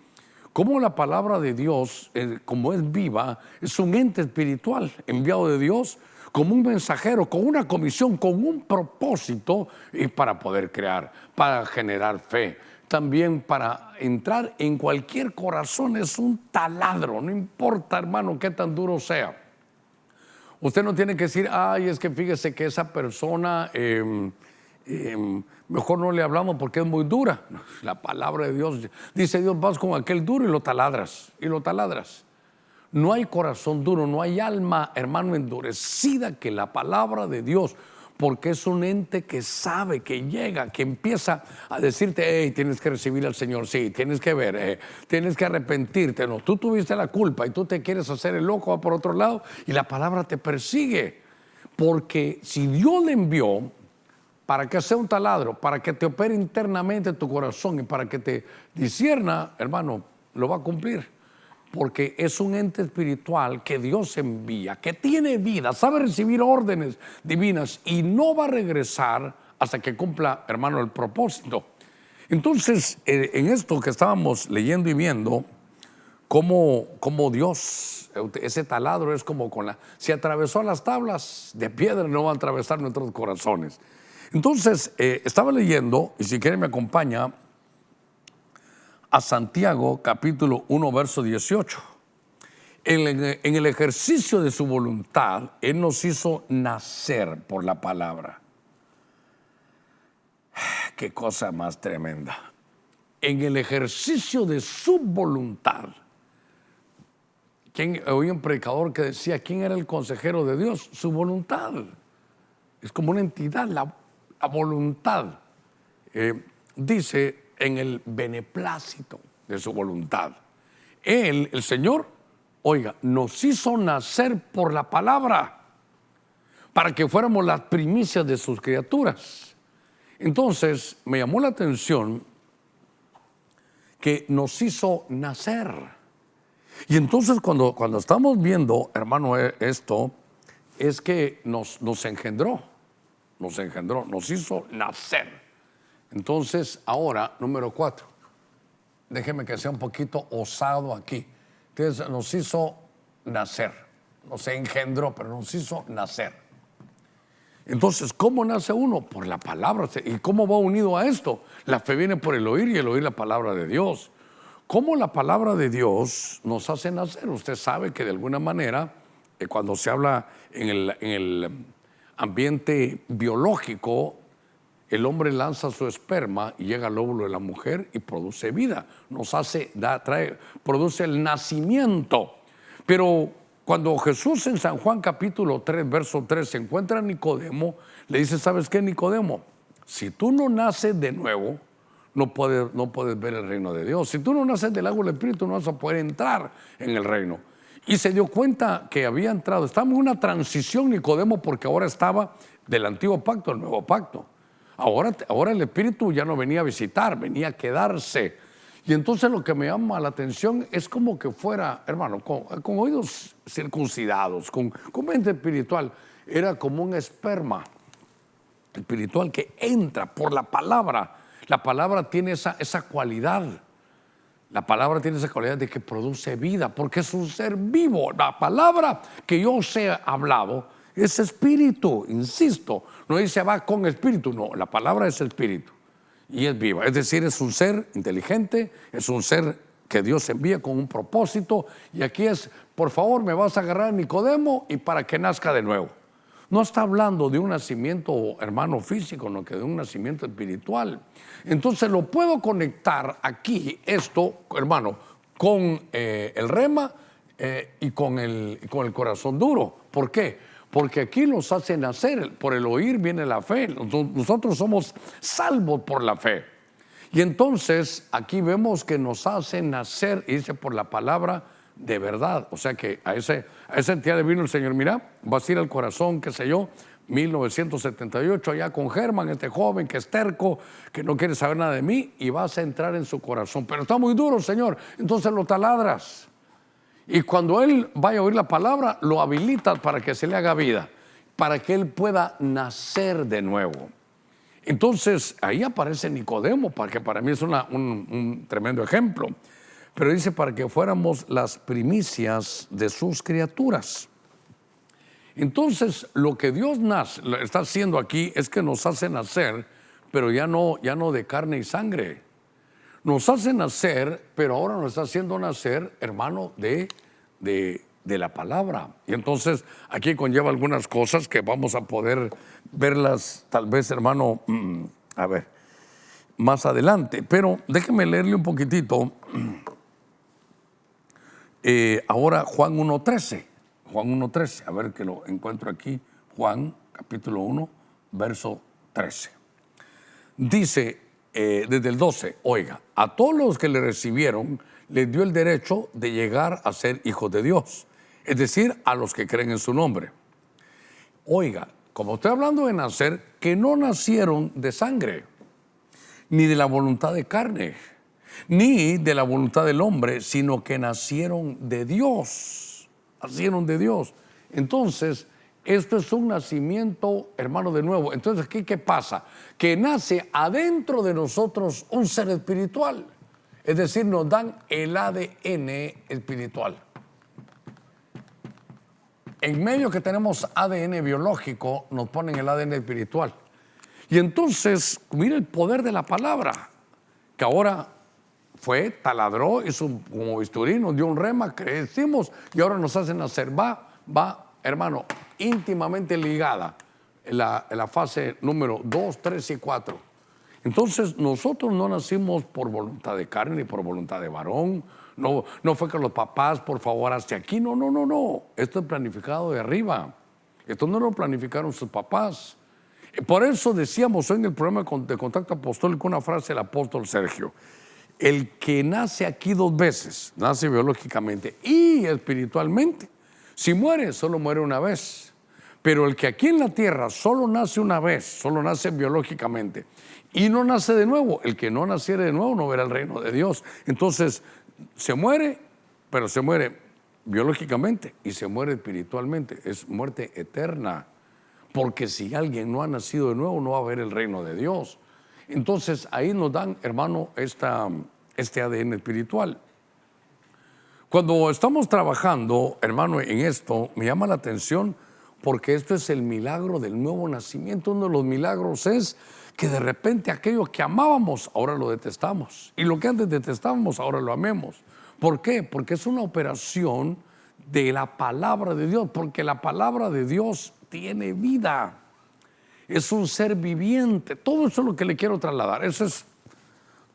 como la palabra de Dios, como es viva, es un ente espiritual enviado de Dios como un mensajero, con una comisión, con un propósito, y para poder crear, para generar fe, también para entrar en cualquier corazón. Es un taladro, no importa, hermano, qué tan duro sea. Usted no tiene que decir, ay, es que fíjese que esa persona, mejor no le hablamos porque es muy dura. La palabra de Dios, dice Dios, vas con aquel duro y lo taladras, y lo taladras. No hay corazón duro, no hay alma, hermano, endurecida que la palabra de Dios, porque es un ente que sabe, que llega, que empieza a decirte, hey, tienes que recibir al Señor, sí, tienes que ver, tienes que arrepentirte. No, tú tuviste la culpa y tú te quieres hacer el loco, va por otro lado, y la palabra te persigue. Porque si Dios le envió para que sea un taladro, para que te opere internamente tu corazón y para que te discierna, hermano, lo va a cumplir. Porque es un ente espiritual que Dios envía, que tiene vida, sabe recibir órdenes divinas y no va a regresar hasta que cumpla, hermano, el propósito. Entonces, en esto que estábamos leyendo y viendo, cómo Dios, ese taladro es como si atravesó las tablas de piedra, no va a atravesar nuestros corazones. Entonces, estaba leyendo, y si quiere me acompaña, a Santiago capítulo 1 verso 18. En el ejercicio de su voluntad, Él nos hizo nacer por la palabra. Qué cosa más tremenda. En el ejercicio de su voluntad. Oí un predicador que decía, ¿quién era el consejero de Dios? Su voluntad. Es como una entidad, la voluntad. Dice, en el beneplácito de su voluntad. Él, el Señor, oiga, nos hizo nacer por la palabra para que fuéramos las primicias de sus criaturas. Entonces, me llamó la atención que nos hizo nacer. Y entonces cuando estamos viendo, hermano, esto, es que nos engendró, nos hizo nacer. Entonces, ahora, número 4, déjeme que sea un poquito osado aquí. Entonces, nos hizo nacer, nos engendró, pero nos hizo nacer. Entonces, ¿cómo nace uno? Por la palabra. ¿Y cómo va unido a esto? La fe viene por el oír y el oír la palabra de Dios. ¿Cómo la palabra de Dios nos hace nacer? Usted sabe que de alguna manera, cuando se habla en el ambiente biológico, el hombre lanza su esperma y llega al óvulo de la mujer y produce vida. Produce el nacimiento. Pero cuando Jesús en San Juan capítulo 3, verso 3, se encuentra a Nicodemo, le dice, ¿sabes qué, Nicodemo? Si tú no naces de nuevo, no puedes ver el reino de Dios. Si tú no naces del agua del Espíritu, no vas a poder entrar en el reino. Y se dio cuenta que había entrado. Estaba en una transición Nicodemo, porque ahora estaba del antiguo pacto al nuevo pacto. Ahora el Espíritu ya no venía a visitar, venía a quedarse. Y entonces lo que me llama la atención es como que fuera, hermano, con oídos circuncidados, con mente espiritual. Era como un esperma espiritual que entra por la palabra. La palabra tiene esa cualidad. La palabra tiene esa cualidad de que produce vida, porque es un ser vivo. La palabra que yo os he hablado es espíritu, insisto. No dice va con espíritu, no. La palabra es espíritu y es viva. Es decir, es un ser inteligente, es un ser que Dios envía con un propósito. Y aquí es, por favor, me vas a agarrar a Nicodemo y para que nazca de nuevo. No está hablando de un nacimiento, hermano, físico, no, que de un nacimiento espiritual. Entonces lo puedo conectar aquí, esto, hermano, con el rema y con el corazón duro. ¿Por qué? Porque aquí nos hace nacer, por el oír viene la fe. Nosotros somos salvos por la fe. Y entonces aquí vemos que nos hace nacer, y dice por la palabra de verdad. O sea que a esa entidad le vino el Señor, mira, vas a ir al corazón, qué sé yo, 1978, allá con Germán, este joven que es terco, que no quiere saber nada de mí, y vas a entrar en su corazón. Pero está muy duro, Señor, entonces lo taladras. Y cuando él vaya a oír la palabra, lo habilitas para que se le haga vida, para que él pueda nacer de nuevo. Entonces, ahí aparece Nicodemo, que para mí es un tremendo ejemplo. Pero dice, para que fuéramos las primicias de sus criaturas. Entonces, lo que Dios está haciendo aquí es que nos hace nacer, pero ya no de carne y sangre. Nos hace nacer, pero ahora nos está haciendo nacer, hermano, de la palabra. Y entonces, aquí conlleva algunas cosas que vamos a poder verlas, tal vez, hermano, a ver, más adelante. Pero déjeme leerle un poquitito. Ahora, Juan 1:13. Juan 1:13, a ver que lo encuentro aquí, Juan capítulo 1, verso 13. Dice desde el 12, oiga, a todos los que le recibieron, les dio el derecho de llegar a ser hijos de Dios, es decir, a los que creen en su nombre. Oiga, como estoy hablando de nacer, que no nacieron de sangre, ni de la voluntad de carne, ni de la voluntad del hombre, sino que nacieron de Dios. Nacieron de Dios. Entonces, esto es un nacimiento, hermano, de nuevo. Entonces, ¿aquí qué pasa? Que nace adentro de nosotros un ser espiritual. Es decir, nos dan el ADN espiritual. En medio que tenemos ADN biológico, nos ponen el ADN espiritual. Y entonces, mira el poder de la palabra, que ahora taladró, hizo como bisturí, nos dio un rema, crecimos y ahora nos hacen nacer. Va, hermano, íntimamente ligada en la fase número 2, 3 y 4. Entonces, nosotros no nacimos por voluntad de carne ni por voluntad de varón. No fue que los papás, por favor, hasta aquí. No. Esto es planificado de arriba. Esto no lo planificaron sus papás. Por eso decíamos hoy en el programa de Contacto Apostólico una frase del apóstol Sergio. El que nace aquí 2 veces, nace biológicamente y espiritualmente. Si muere, solo muere una vez. Pero el que aquí en la tierra solo nace una vez, solo nace biológicamente y no nace de nuevo, el que no naciere de nuevo no verá el reino de Dios. Entonces, se muere, pero se muere biológicamente y se muere espiritualmente. Es muerte eterna. Porque si alguien no ha nacido de nuevo, no va a ver el reino de Dios. Entonces, ahí nos dan, hermano, este ADN espiritual. Cuando estamos trabajando, hermano, en esto, me llama la atención porque esto es el milagro del nuevo nacimiento. Uno de los milagros es que de repente aquello que amábamos, ahora lo detestamos. Y lo que antes detestábamos, ahora lo amemos. ¿Por qué? Porque es una operación de la palabra de Dios, porque la palabra de Dios tiene vida. Es un ser viviente. Todo eso es lo que le quiero trasladar. Eso es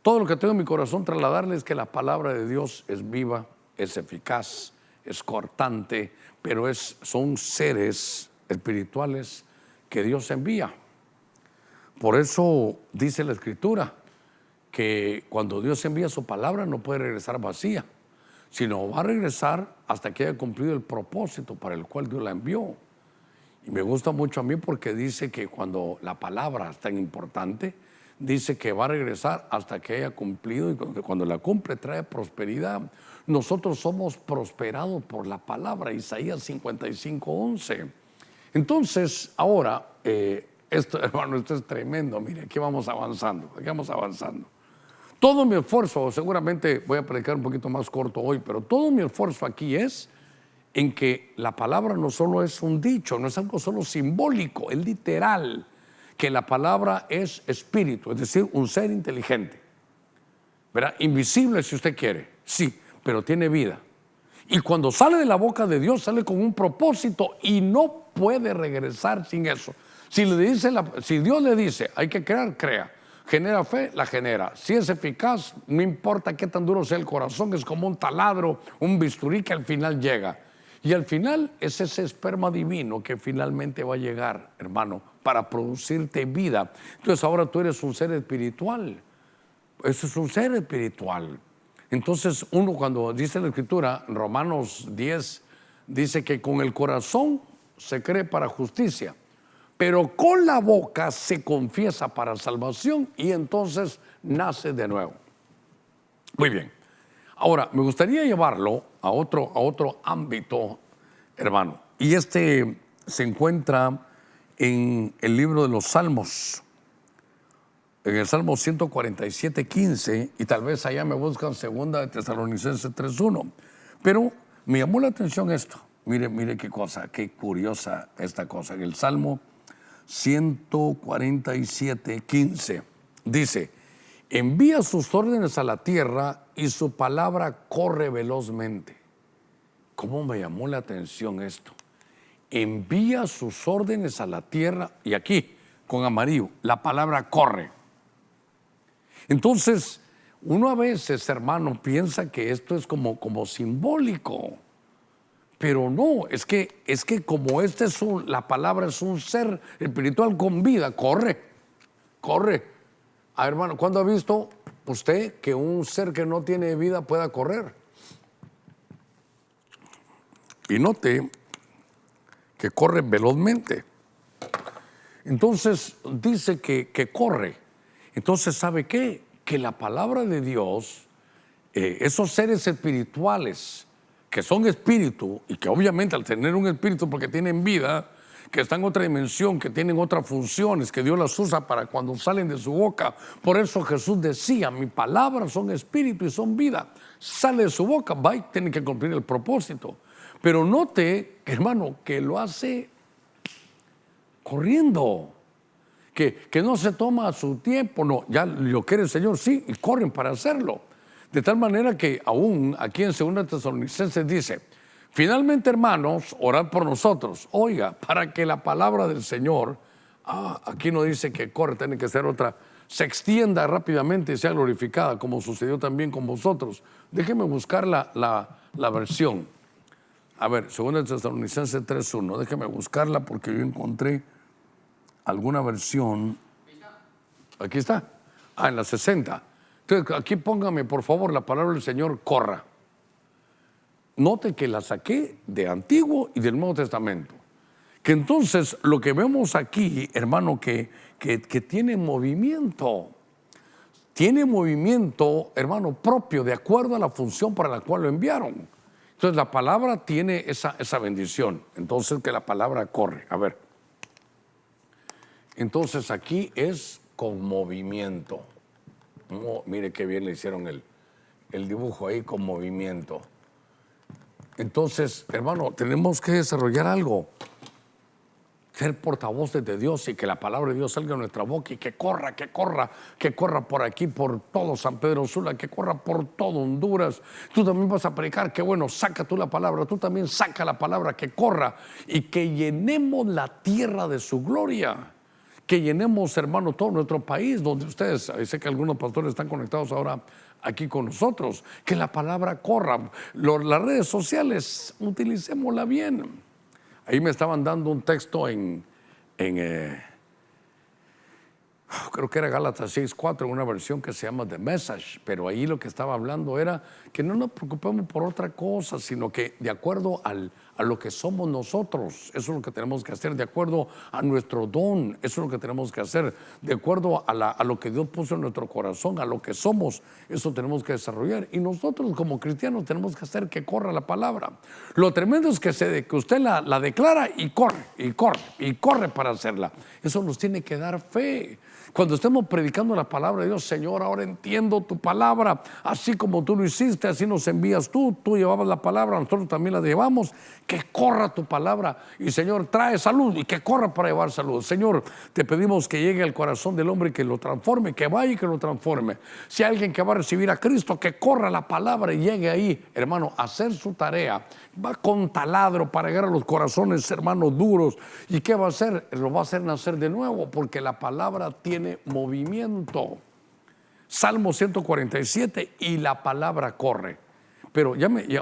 todo lo que tengo en mi corazón, trasladarles que la palabra de Dios es viva, es eficaz, es cortante, pero son seres espirituales que Dios envía. Por eso dice la Escritura que cuando Dios envía su palabra no puede regresar vacía, sino va a regresar hasta que haya cumplido el propósito para el cual Dios la envió. Y me gusta mucho a mí porque dice que cuando la palabra es tan importante, dice que va a regresar hasta que haya cumplido, y cuando la cumple trae prosperidad. Nosotros somos prosperados por la palabra, Isaías 55:11. Entonces, ahora, hermano, esto es tremendo. Mire, aquí vamos avanzando. Todo mi esfuerzo, seguramente voy a predicar un poquito más corto hoy, pero todo mi esfuerzo aquí es en que la palabra no solo es un dicho, no es algo solo simbólico, es literal, que la palabra es espíritu, es decir, un ser inteligente, ¿verdad? Invisible si usted quiere, sí, pero tiene vida. Y cuando sale de la boca de Dios, sale con un propósito y no puede regresar sin eso. Si Dios le dice, hay que crear, crea. Genera fe, la genera. Si es eficaz, no importa qué tan duro sea el corazón, es como un taladro, un bisturí que al final llega. Y al final es ese esperma divino que finalmente va a llegar, hermano, para producirte vida. Entonces ahora tú eres un ser espiritual. Eso es un ser espiritual. Entonces uno, cuando dice la Escritura, Romanos 10, dice que con el corazón se cree para justicia, pero con la boca se confiesa para salvación y entonces nace de nuevo. Muy bien. Ahora, me gustaría llevarlo a otro ámbito, hermano. Y este se encuentra en el libro de los Salmos, en el Salmo 147, 15, y tal vez allá me buscan 2 de Tesalonicenses 3:1. Pero me llamó la atención esto. Mire qué cosa, qué curiosa esta cosa. En el Salmo 147, 15 dice: envía sus órdenes a la tierra y su palabra corre velozmente. ¿Cómo me llamó la atención esto? Envía sus órdenes a la tierra, y aquí con amarillo la palabra corre. Entonces uno a veces, hermano, piensa que esto es como simbólico, pero no, es que como la palabra es un ser espiritual con vida, corre. Hermano, ¿cuándo ha visto usted que un ser que no tiene vida pueda correr? Y note que corre velozmente. Entonces dice que corre. Entonces, ¿sabe qué? Que la palabra de Dios, esos seres espirituales que son espíritu y que obviamente al tener un espíritu porque tienen vida, que están en otra dimensión, que tienen otras funciones, que Dios las usa para cuando salen de su boca. Por eso Jesús decía: mis palabras son espíritu y son vida. Sale de su boca, va y tiene que cumplir el propósito. Pero note, hermano, que lo hace corriendo, que no se toma su tiempo, no, ya lo quiere el Señor, sí, y corren para hacerlo. De tal manera que aún aquí en 2 Tesalonicenses dice: finalmente, hermanos, orad por nosotros. Oiga, para que la palabra del Señor, aquí no dice que corre, tiene que ser otra, se extienda rápidamente y sea glorificada, como sucedió también con vosotros. Déjeme buscar la versión. A ver, 2 Tesalonicenses 3:1, déjeme buscarla porque yo encontré alguna versión. Aquí está. En la 60. Entonces, aquí póngame, por favor, la palabra del Señor, corra. Note que la saqué de Antiguo y del Nuevo Testamento. Que entonces lo que vemos aquí, hermano, que tiene movimiento. Tiene movimiento, hermano, propio, de acuerdo a la función para la cual lo enviaron. Entonces la palabra tiene esa bendición. Entonces que la palabra corre. A ver. Entonces aquí es con movimiento. Mire qué bien le hicieron el dibujo ahí, con movimiento. Entonces, hermano, tenemos que desarrollar algo. Ser portavoces de Dios y que la palabra de Dios salga de nuestra boca y que corra por aquí, por todo San Pedro Sula, que corra por todo Honduras. Tú también vas a predicar, que bueno, saca tú la palabra, tú también saca la palabra, que corra y que llenemos la tierra de su gloria. Que llenemos, hermano, todo nuestro país, donde ustedes, sé que algunos pastores están conectados ahora aquí con nosotros, que la palabra corra. Las redes sociales, utilicémosla bien. Ahí me estaban dando un texto creo que era Gálatas 6:4, en una versión que se llama The Message, pero ahí lo que estaba hablando era que no nos preocupemos por otra cosa, sino que de acuerdo a lo que somos nosotros, eso es lo que tenemos que hacer, de acuerdo a nuestro don, eso es lo que tenemos que hacer, de acuerdo a lo que Dios puso en nuestro corazón, a lo que somos, eso tenemos que desarrollar. Y nosotros como cristianos tenemos que hacer que corra la palabra. Lo tremendo es que usted la declara y corre para hacerla. Eso nos tiene que dar fe. Cuando estemos predicando la palabra de Dios: Señor, ahora entiendo tu palabra, así como tú lo hiciste, así nos envías tú llevabas la palabra, nosotros también la llevamos, que corra tu palabra. Y Señor, trae salud y que corra para llevar salud. Señor, te pedimos que llegue al corazón del hombre y que lo transforme, que vaya y que lo transforme. Si hay alguien que va a recibir a Cristo, que corra la palabra y llegue ahí, hermano, a hacer su tarea. Va con taladro para llegar a los corazones, hermanos, duros. ¿Y qué va a hacer? Lo va a hacer nacer de nuevo, porque la palabra tiene movimiento. Salmo 147, y la palabra corre. Pero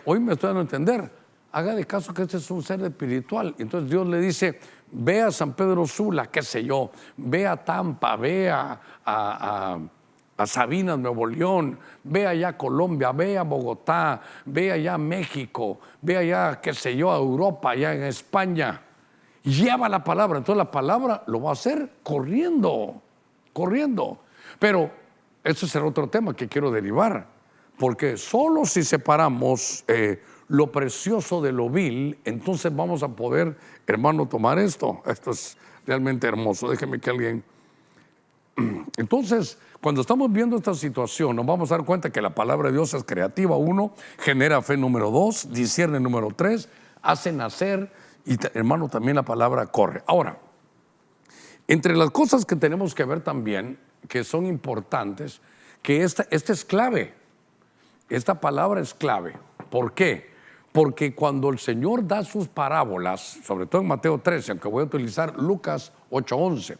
hoy me estoy dando a entender. Haga de caso que este es un ser espiritual. Entonces Dios le dice: ve a San Pedro Sula, qué sé yo, ve a Tampa, ve a Sabinas, Nuevo León, ve allá a Colombia, ve a Bogotá, ve allá a México, ve allá, qué sé yo, a Europa, allá en España. lleva la palabra. Entonces la palabra lo va a hacer corriendo, corriendo. Pero ese será otro tema que quiero derivar, porque solo si separamos lo precioso de lo vil, entonces vamos a poder, hermano, tomar esto. Esto es realmente hermoso. Déjeme que alguien... Entonces, cuando estamos viendo esta situación, nos vamos a dar cuenta que la palabra de Dios es creativa, 1, genera fe, número 2, discierne, número 3, hace nacer y, hermano, también la palabra corre. Ahora, entre las cosas que tenemos que ver también, que son importantes, que esta es clave. Esta palabra es clave. ¿Por qué? Porque cuando el Señor da sus parábolas, sobre todo en Mateo 13, aunque voy a utilizar Lucas 8:11,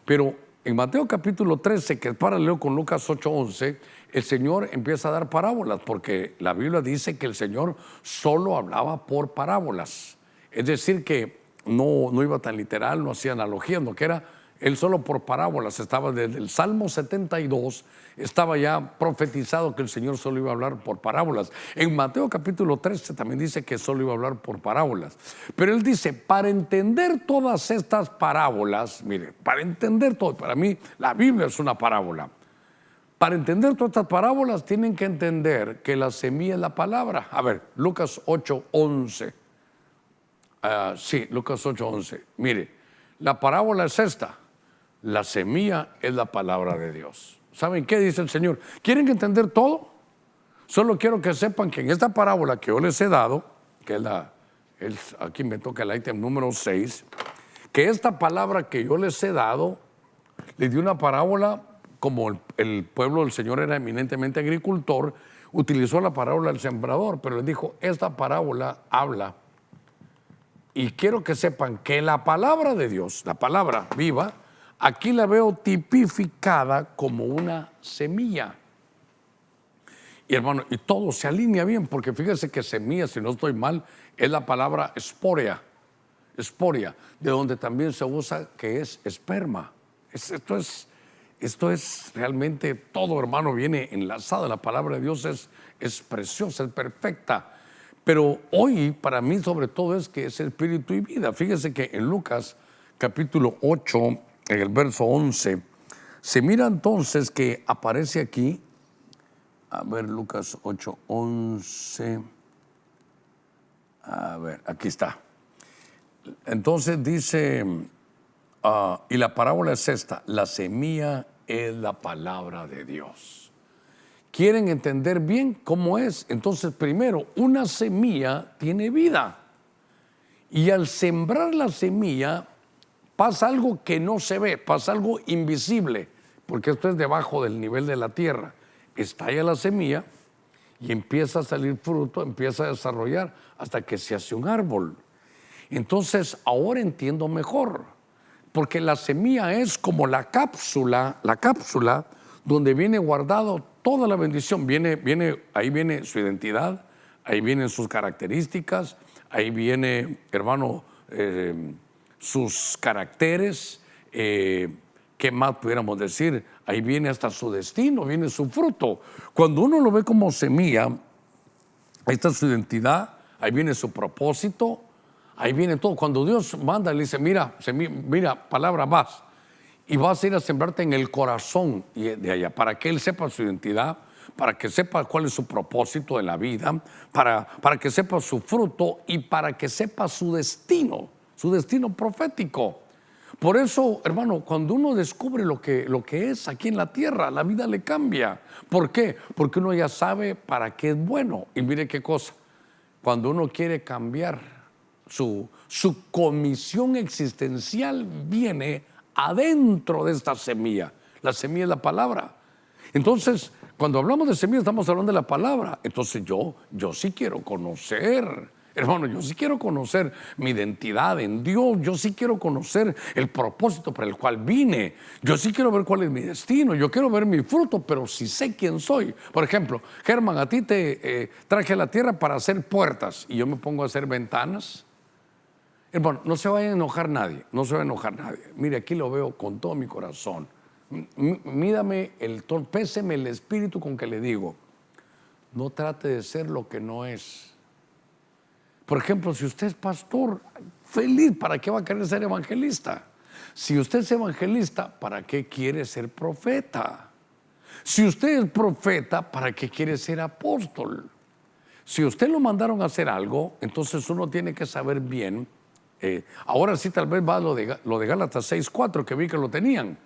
pero en Mateo capítulo 13, que es paralelo con Lucas 8:11, el Señor empieza a dar parábolas, porque la Biblia dice que el Señor solo hablaba por parábolas. Es decir, que no iba tan literal, no hacía analogías, no, que era él solo por parábolas. Estaba desde el Salmo 72, estaba ya profetizado que el Señor solo iba a hablar por parábolas. En Mateo capítulo 13 también dice que solo iba a hablar por parábolas. Pero él dice, para entender todas estas parábolas, mire, para entender todo, para mí la Biblia es una parábola. Para entender todas estas parábolas tienen que entender que la semilla es la palabra. A ver, Lucas 8:11. Sí, Lucas 8:11. Mire, la parábola es esta. La semilla es la palabra de Dios. ¿Saben qué dice el Señor? ¿Quieren entender todo? Solo quiero que sepan que en esta parábola que yo les he dado, que es aquí me toca el ítem número 6, que esta palabra que yo les he dado, les di una parábola, como el pueblo del Señor era eminentemente agricultor, utilizó la parábola del sembrador, pero les dijo, esta parábola habla. Y quiero que sepan que la palabra de Dios, la palabra viva, aquí la veo tipificada como una semilla. Y hermano, y todo se alinea bien, porque fíjese que semilla, si no estoy mal, es la palabra esporia, de donde también se usa que es esperma. Esto es realmente todo, hermano, viene enlazado. La palabra de Dios es preciosa, es perfecta. Pero hoy, para mí, sobre todo, es que es espíritu y vida. Fíjese que en Lucas capítulo 8, en el verso 11, se mira entonces que aparece aquí, a ver, Lucas 8:11, a ver, aquí está. Entonces dice, y la parábola es esta, la semilla es la palabra de Dios. ¿Quieren entender bien cómo es? Entonces, primero, una semilla tiene vida. Y al sembrar la semilla, pasa algo que no se ve, pasa algo invisible, porque esto es debajo del nivel de la tierra. Estalla la semilla y empieza a salir fruto, empieza a desarrollar hasta que se hace un árbol. Entonces, ahora entiendo mejor, porque la semilla es como la cápsula donde viene guardado toda la bendición. Ahí viene su identidad, ahí vienen sus características, ahí viene, hermano, sus caracteres, ¿qué más pudiéramos decir? Ahí viene hasta su destino, viene su fruto. Cuando uno lo ve como semilla, ahí está su identidad, ahí viene su propósito, ahí viene todo. Cuando Dios manda, le dice, mira, palabra, vas, y vas a ir a sembrarte en el corazón de allá, para que Él sepa su identidad, para que sepa cuál es su propósito en la vida, para que sepa su fruto y para que sepa su destino profético. Por eso, hermano, cuando uno descubre lo que es aquí en la tierra, la vida le cambia. ¿Por qué? Porque uno ya sabe para qué es bueno. Y mire qué cosa, cuando uno quiere cambiar su comisión existencial, viene adentro de esta semilla. La semilla es la palabra. Entonces, cuando hablamos de semilla, estamos hablando de la palabra. Entonces yo sí quiero conocer, hermano, yo sí quiero conocer mi identidad en Dios. Yo sí quiero conocer el propósito para el cual vine. Yo sí quiero ver cuál es mi destino. Yo quiero ver mi fruto, pero si sé quién soy. Por ejemplo, Germán, a ti te traje a la tierra para hacer puertas y yo me pongo a hacer ventanas. Hermano, no se vaya a enojar nadie, no se va a enojar nadie. Mire, aquí lo veo con todo mi corazón. Mídame péseme el espíritu con que le digo, no trate de ser lo que no es. Por ejemplo, si usted es pastor, feliz, ¿para qué va a querer ser evangelista? Si usted es evangelista, ¿para qué quiere ser profeta? Si usted es profeta, ¿para qué quiere ser apóstol? Si usted lo mandaron a hacer algo, entonces uno tiene que saber bien. Ahora sí, tal vez va lo de Gálatas 6:4, que vi que lo tenían.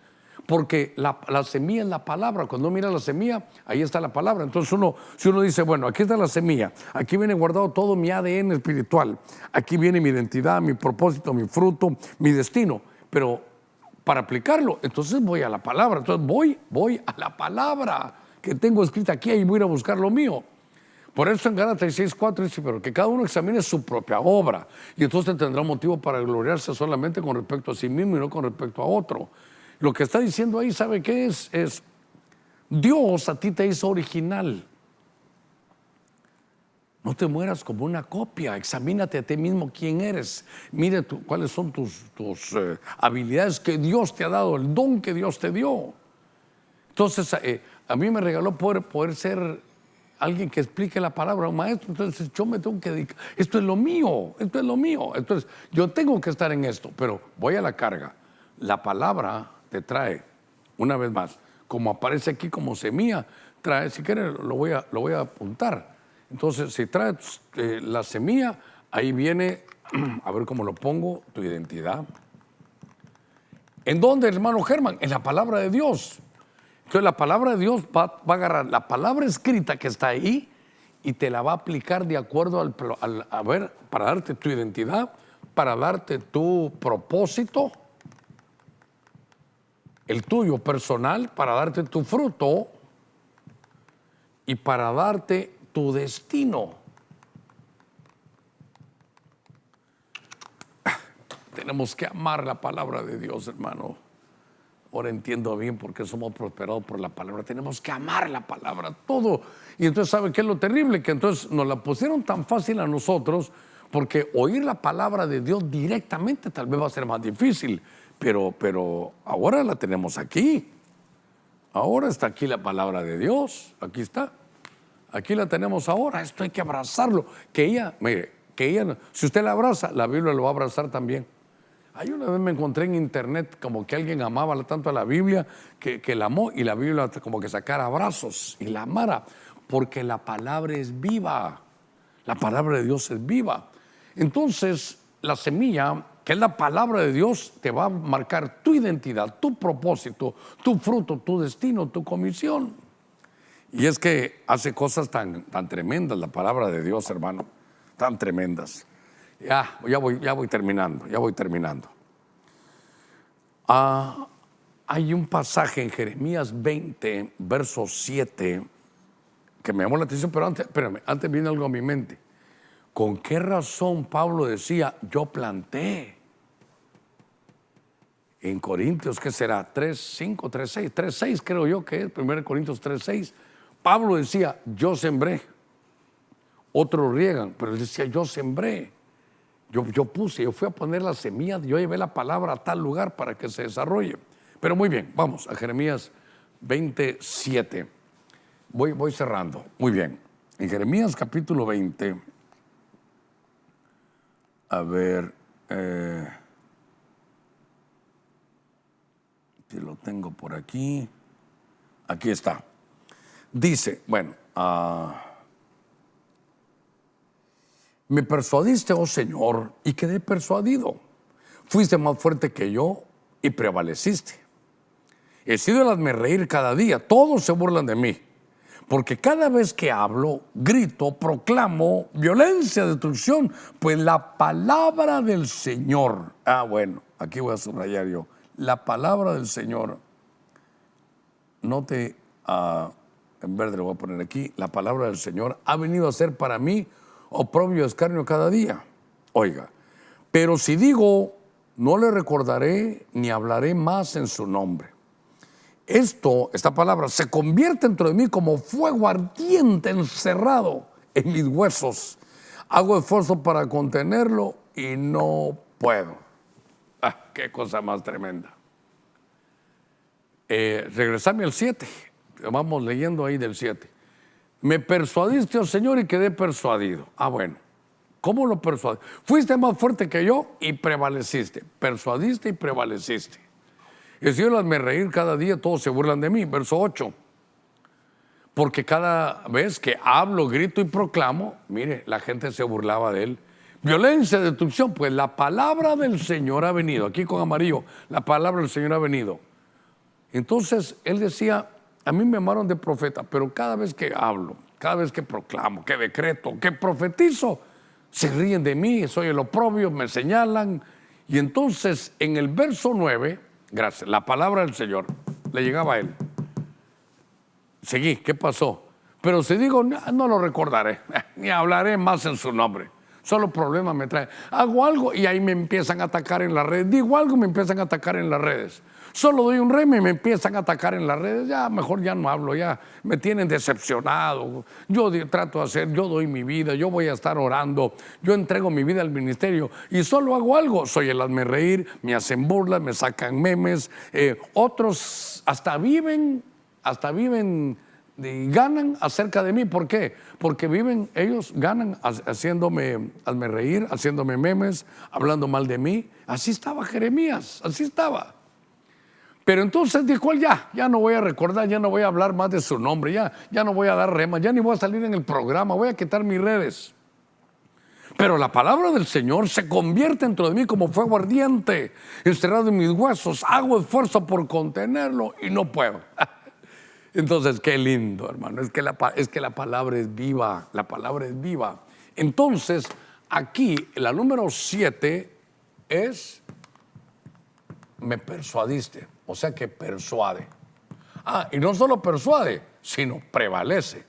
Porque la semilla es la palabra. Cuando uno mira la semilla, ahí está la palabra. Entonces si uno dice, bueno, aquí está la semilla, aquí viene guardado todo mi ADN espiritual, aquí viene mi identidad, mi propósito, mi fruto, mi destino. Pero para aplicarlo, entonces voy a la palabra. Entonces voy a la palabra que tengo escrita aquí y voy a ir a buscar lo mío. Por eso en Gálatas 6:4 dice, pero que cada uno examine su propia obra. Y entonces tendrá motivo para gloriarse solamente con respecto a sí mismo y no con respecto a otro. Lo que está diciendo ahí, ¿sabe qué es? Es Dios a ti te hizo original. No te mueras como una copia. Examínate a ti mismo quién eres. Mire cuáles son tus habilidades que Dios te ha dado, el don que Dios te dio. Entonces, a mí me regaló poder ser alguien que explique la palabra, un maestro. Entonces yo me tengo que dedicar, esto es lo mío, esto es lo mío. Entonces yo tengo que estar en esto, pero voy a la carga. La palabra te trae, una vez más, como aparece aquí como semilla, trae, si quieres lo voy a apuntar. Entonces si trae la semilla, ahí viene, a ver cómo lo pongo, tu identidad. ¿En dónde, hermano Germán? En la palabra de Dios. Entonces la palabra de Dios va a agarrar la palabra escrita que está ahí y te la va a aplicar de acuerdo para darte tu identidad, para darte tu propósito, el tuyo personal, para darte tu fruto y para darte tu destino. Tenemos que amar la palabra de Dios, hermano. Ahora entiendo bien por qué somos prosperados por la palabra. Tenemos que amar la palabra, todo. Y entonces, ¿sabe qué es lo terrible? Que entonces nos la pusieron tan fácil a nosotros, porque oír la palabra de Dios directamente tal vez va a ser más difícil. Pero ahora la tenemos aquí. Ahora está aquí la palabra de Dios. Aquí está. Aquí la tenemos ahora. Esto hay que abrazarlo. Mire, si usted la abraza, la Biblia lo va a abrazar también. Una vez me encontré en internet como que alguien amaba tanto a la Biblia que la amó, y la Biblia como que sacara abrazos y la amara, porque la palabra es viva. La palabra de Dios es viva. Entonces, la semilla, que es la palabra de Dios, te va a marcar tu identidad, tu propósito, tu fruto, tu destino, tu comisión. Y es que hace cosas tan tremendas la palabra de Dios, hermano, tan tremendas. Ya voy terminando. Hay un pasaje en Jeremías 20, verso 7, que me llamó la atención, pero antes viene algo a mi mente. ¿Con qué razón Pablo decía, yo planté? En Corintios, ¿qué será? 3:5, 3:6, 3:6 creo yo que es, 1 Corintios 3:6. Pablo decía, yo sembré. Otros riegan, pero él decía, yo sembré. Yo fui a poner la semilla, yo llevé la palabra a tal lugar para que se desarrolle. Pero muy bien, vamos a Jeremías 27. Voy cerrando. Muy bien. En Jeremías capítulo 20, a ver, si lo tengo por aquí. Aquí está. Dice, me persuadiste, oh Señor, y quedé persuadido. Fuiste más fuerte que yo y prevaleciste. He sido el hazme reír cada día. Todos se burlan de mí. Porque cada vez que hablo, grito, proclamo violencia, destrucción. Pues la palabra del Señor. Aquí voy a subrayar yo. La palabra del Señor. Note, en verde lo voy a poner aquí. La palabra del Señor ha venido a ser para mí oprobio y escarnio cada día. Oiga, pero si digo, no le recordaré ni hablaré más en su nombre. Esta palabra se convierte dentro de mí como fuego ardiente encerrado en mis huesos. Hago esfuerzo para contenerlo y no puedo. Qué cosa más tremenda. Regresame al 7. Vamos leyendo ahí del 7. Me persuadiste, oh Señor, y quedé persuadido. ¿Cómo lo persuadiste? Fuiste más fuerte que yo y prevaleciste. Persuadiste y prevaleciste. Y si yo hazme reír cada día, todos se burlan de mí. Verso 8. Porque cada vez que hablo, grito y proclamo, mire, la gente se burlaba de él. Violencia, destrucción, pues la palabra del Señor ha venido. Aquí con amarillo, la palabra del Señor ha venido. Entonces, él decía, a mí me llamaron de profeta, pero cada vez que hablo, cada vez que proclamo, que decreto, que profetizo, se ríen de mí, soy el oprobio, me señalan. Y entonces, en el verso 9, gracias, la palabra del Señor le llegaba a él. Seguí, ¿qué pasó? Pero si digo, no lo recordaré, ni hablaré más en su nombre. Solo problemas me trae. Hago algo y ahí me empiezan a atacar en las redes. Digo algo y me empiezan a atacar en las redes. Solo doy un rema y me empiezan a atacar en las redes. Ya, mejor ya no hablo, ya me tienen decepcionado. Yo trato de hacer, yo doy mi vida, yo voy a estar orando, yo entrego mi vida al ministerio y solo hago algo. Soy el hazme reír, me hacen burlas, me sacan memes. Otros hasta viven y ganan acerca de mí. ¿Por qué? Porque ellos ganan haciéndome hazme reír, haciéndome memes, hablando mal de mí. Así estaba Jeremías, así estaba. Pero entonces dijo él, ya no voy a recordar, ya no voy a hablar más de su nombre, ya no voy a dar remas, ya ni voy a salir en el programa, voy a quitar mis redes. Pero la palabra del Señor se convierte dentro de mí como fuego ardiente, encerrado en mis huesos. Hago esfuerzo por contenerlo y no puedo. Entonces, qué lindo, hermano. Es que la palabra es viva. La palabra es viva. Entonces, aquí, la número 7 es, me persuadiste. O sea que persuade. Y no solo persuade, sino prevalece.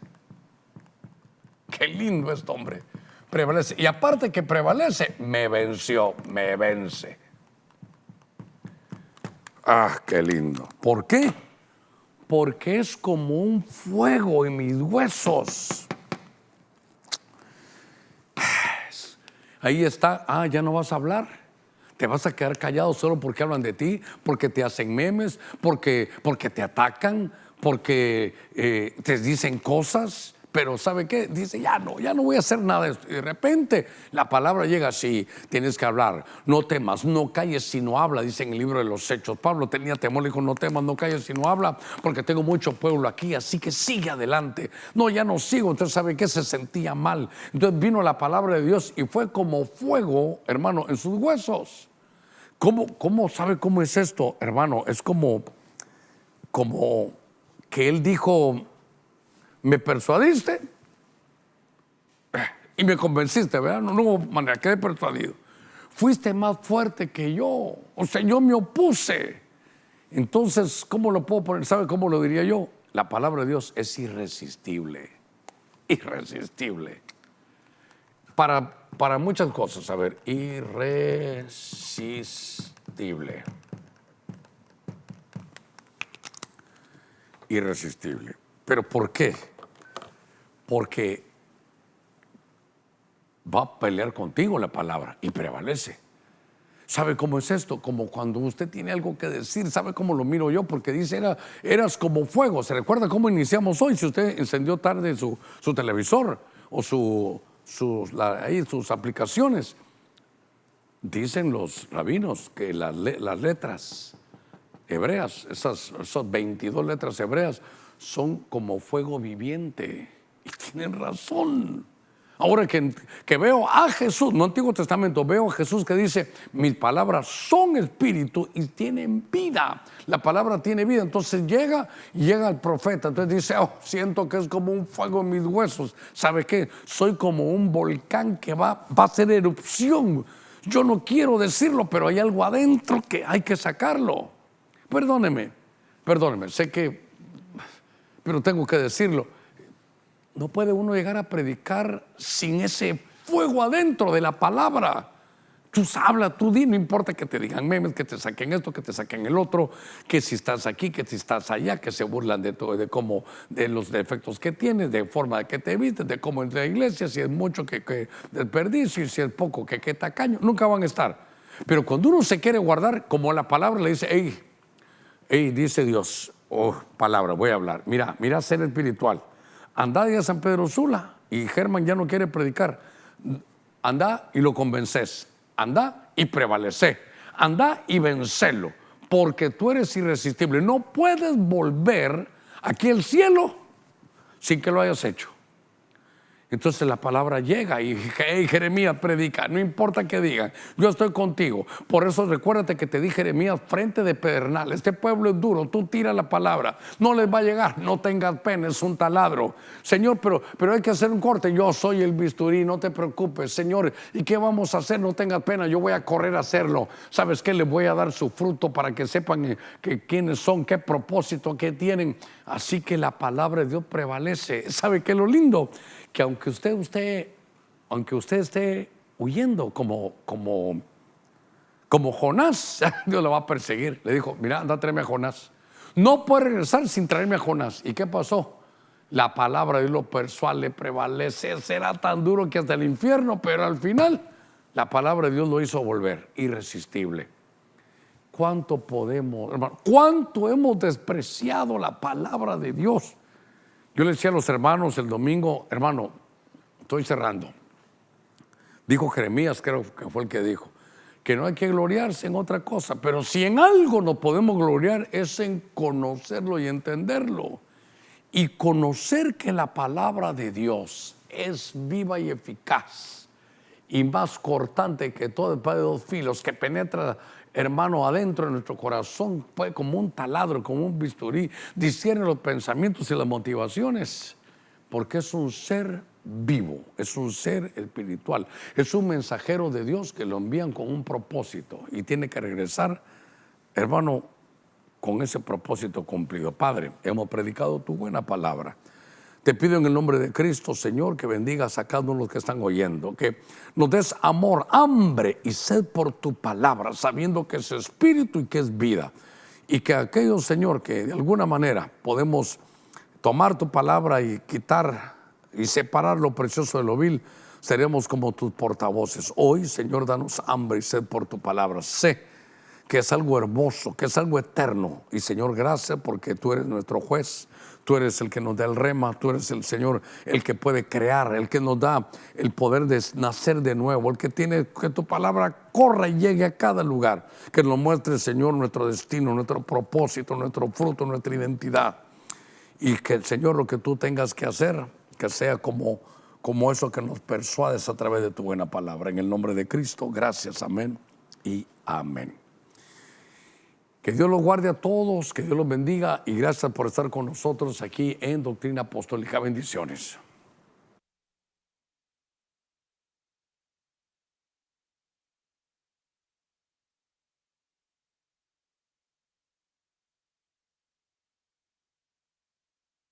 Qué lindo este hombre. Prevalece. Y aparte que prevalece, me venció, me vence. Qué lindo. ¿Por qué? Porque es como un fuego en mis huesos. Ahí está, ya no vas a hablar. Te vas a quedar callado solo porque hablan de ti, porque te hacen memes, porque te atacan, porque te dicen cosas. Pero ¿sabe qué? Dice, ya no voy a hacer nada de esto. Y de repente la palabra llega así, tienes que hablar. No temas, no calles sino habla, dice en el libro de los Hechos. Pablo tenía temor, le dijo, no temas, no calles sino habla, porque tengo mucho pueblo aquí, así que sigue adelante. No, ya no sigo. Entonces, ¿sabe qué? Se sentía mal. Entonces vino la palabra de Dios y fue como fuego, hermano, en sus huesos. ¿Cómo sabe cómo es esto, hermano? Es como que él dijo, me persuadiste y me convenciste, ¿verdad? No hubo manera, quedé persuadido. Fuiste más fuerte que yo, o sea, yo me opuse. Entonces, ¿cómo lo puedo poner? ¿Sabe cómo lo diría yo? La palabra de Dios es irresistible, irresistible. Para muchas cosas, a ver, irresistible. Irresistible. ¿Pero por qué? Porque va a pelear contigo la palabra y prevalece. ¿Sabe cómo es esto? Como cuando usted tiene algo que decir. ¿Sabe cómo lo miro yo? Porque dice, eras como fuego. ¿Se recuerda cómo iniciamos hoy? Si usted encendió tarde su televisor o sus aplicaciones. Dicen los rabinos que las letras hebreas, esas 22 letras hebreas, son como fuego viviente. Y tienen razón. Ahora que veo a Jesús, no Antiguo Testamento, veo a Jesús que dice, mis palabras son espíritu y tienen vida. La palabra tiene vida. Entonces llega el profeta. Entonces dice, siento que es como un fuego en mis huesos. ¿Sabe qué? Soy como un volcán que va a hacer erupción. Yo no quiero decirlo, pero hay algo adentro que hay que sacarlo. Perdóneme, sé que, pero tengo que decirlo. No puede uno llegar a predicar sin ese fuego adentro de la palabra. Tú habla, tú di, no importa que te digan memes, que te saquen esto, que te saquen el otro, que si estás aquí, que si estás allá, que se burlan de todo, de los defectos que tienes, de forma de que te vistes, de cómo entra a la iglesia, si es mucho que desperdicio y si es poco que tacaño, nunca van a estar. Pero cuando uno se quiere guardar, como la palabra le dice, dice Dios, palabra, voy a hablar, mira ser espiritual. Andad ya a San Pedro Sula y Germán ya no quiere predicar. anda y lo convences, anda y prevalece, anda y vencelo, porque tú eres irresistible. No puedes volver aquí al cielo sin que lo hayas hecho. Entonces la palabra llega y hey, Jeremías predica, no importa qué digan, yo estoy contigo. Por eso recuérdate que te di, Jeremías, frente de pedernal, este pueblo es duro, tú tira la palabra, no les va a llegar, no tengas pena, es un taladro. Señor, pero hay que hacer un corte, yo soy el bisturí, no te preocupes. Señor, ¿y qué vamos a hacer? No tengas pena, yo voy a correr a hacerlo. ¿Sabes qué? Les voy a dar su fruto para que sepan quiénes son, qué propósito que tienen. Así que la palabra de Dios prevalece. ¿Sabe qué es lo lindo? Que aunque usted esté huyendo como Jonás, Dios lo va a perseguir. Le dijo, mira, anda, tráeme a Jonás. No puede regresar sin traerme a Jonás. ¿Y qué pasó? La palabra de Dios lo persuade, prevalece. Será tan duro que hasta el infierno, pero al final la palabra de Dios lo hizo volver irresistible. ¿Cuánto podemos, hermano? ¿Cuánto hemos despreciado la palabra de Dios? Yo le decía a los hermanos el domingo, hermano, estoy cerrando. Dijo Jeremías, creo que fue el que dijo, que no hay que gloriarse en otra cosa, pero si en algo nos podemos gloriar es en conocerlo y entenderlo. Y conocer que la palabra de Dios es viva y eficaz y más cortante que todo espada de dos filos, que penetra, hermano, adentro de nuestro corazón, pues, como un taladro, como un bisturí, discierne los pensamientos y las motivaciones, porque es un ser vivo, es un ser espiritual, es un mensajero de Dios que lo envían con un propósito y tiene que regresar, hermano, con ese propósito cumplido. Padre, hemos predicado tu buena palabra. Te pido en el nombre de Cristo, Señor, que bendigas a cada uno de los que están oyendo, que nos des amor, hambre y sed por tu palabra, sabiendo que es espíritu y que es vida. Y que aquellos, Señor, que de alguna manera podemos tomar tu palabra y quitar y separar lo precioso de lo vil, seremos como tus portavoces. Hoy, Señor, danos hambre y sed por tu palabra. Sé que es algo hermoso, que es algo eterno. Y Señor, gracias porque tú eres nuestro juez. Tú eres el que nos da el rema, tú eres el Señor, el que puede crear, el que nos da el poder de nacer de nuevo, el que tiene que tu palabra corra y llegue a cada lugar, que nos muestre, Señor, nuestro destino, nuestro propósito, nuestro fruto, nuestra identidad. Y que, Señor, lo que tú tengas que hacer, que sea como eso que nos persuades a través de tu buena palabra. En el nombre de Cristo, gracias, amén y amén. Que Dios los guarde a todos, que Dios los bendiga y gracias por estar con nosotros aquí en Doctrina Apostólica. Bendiciones.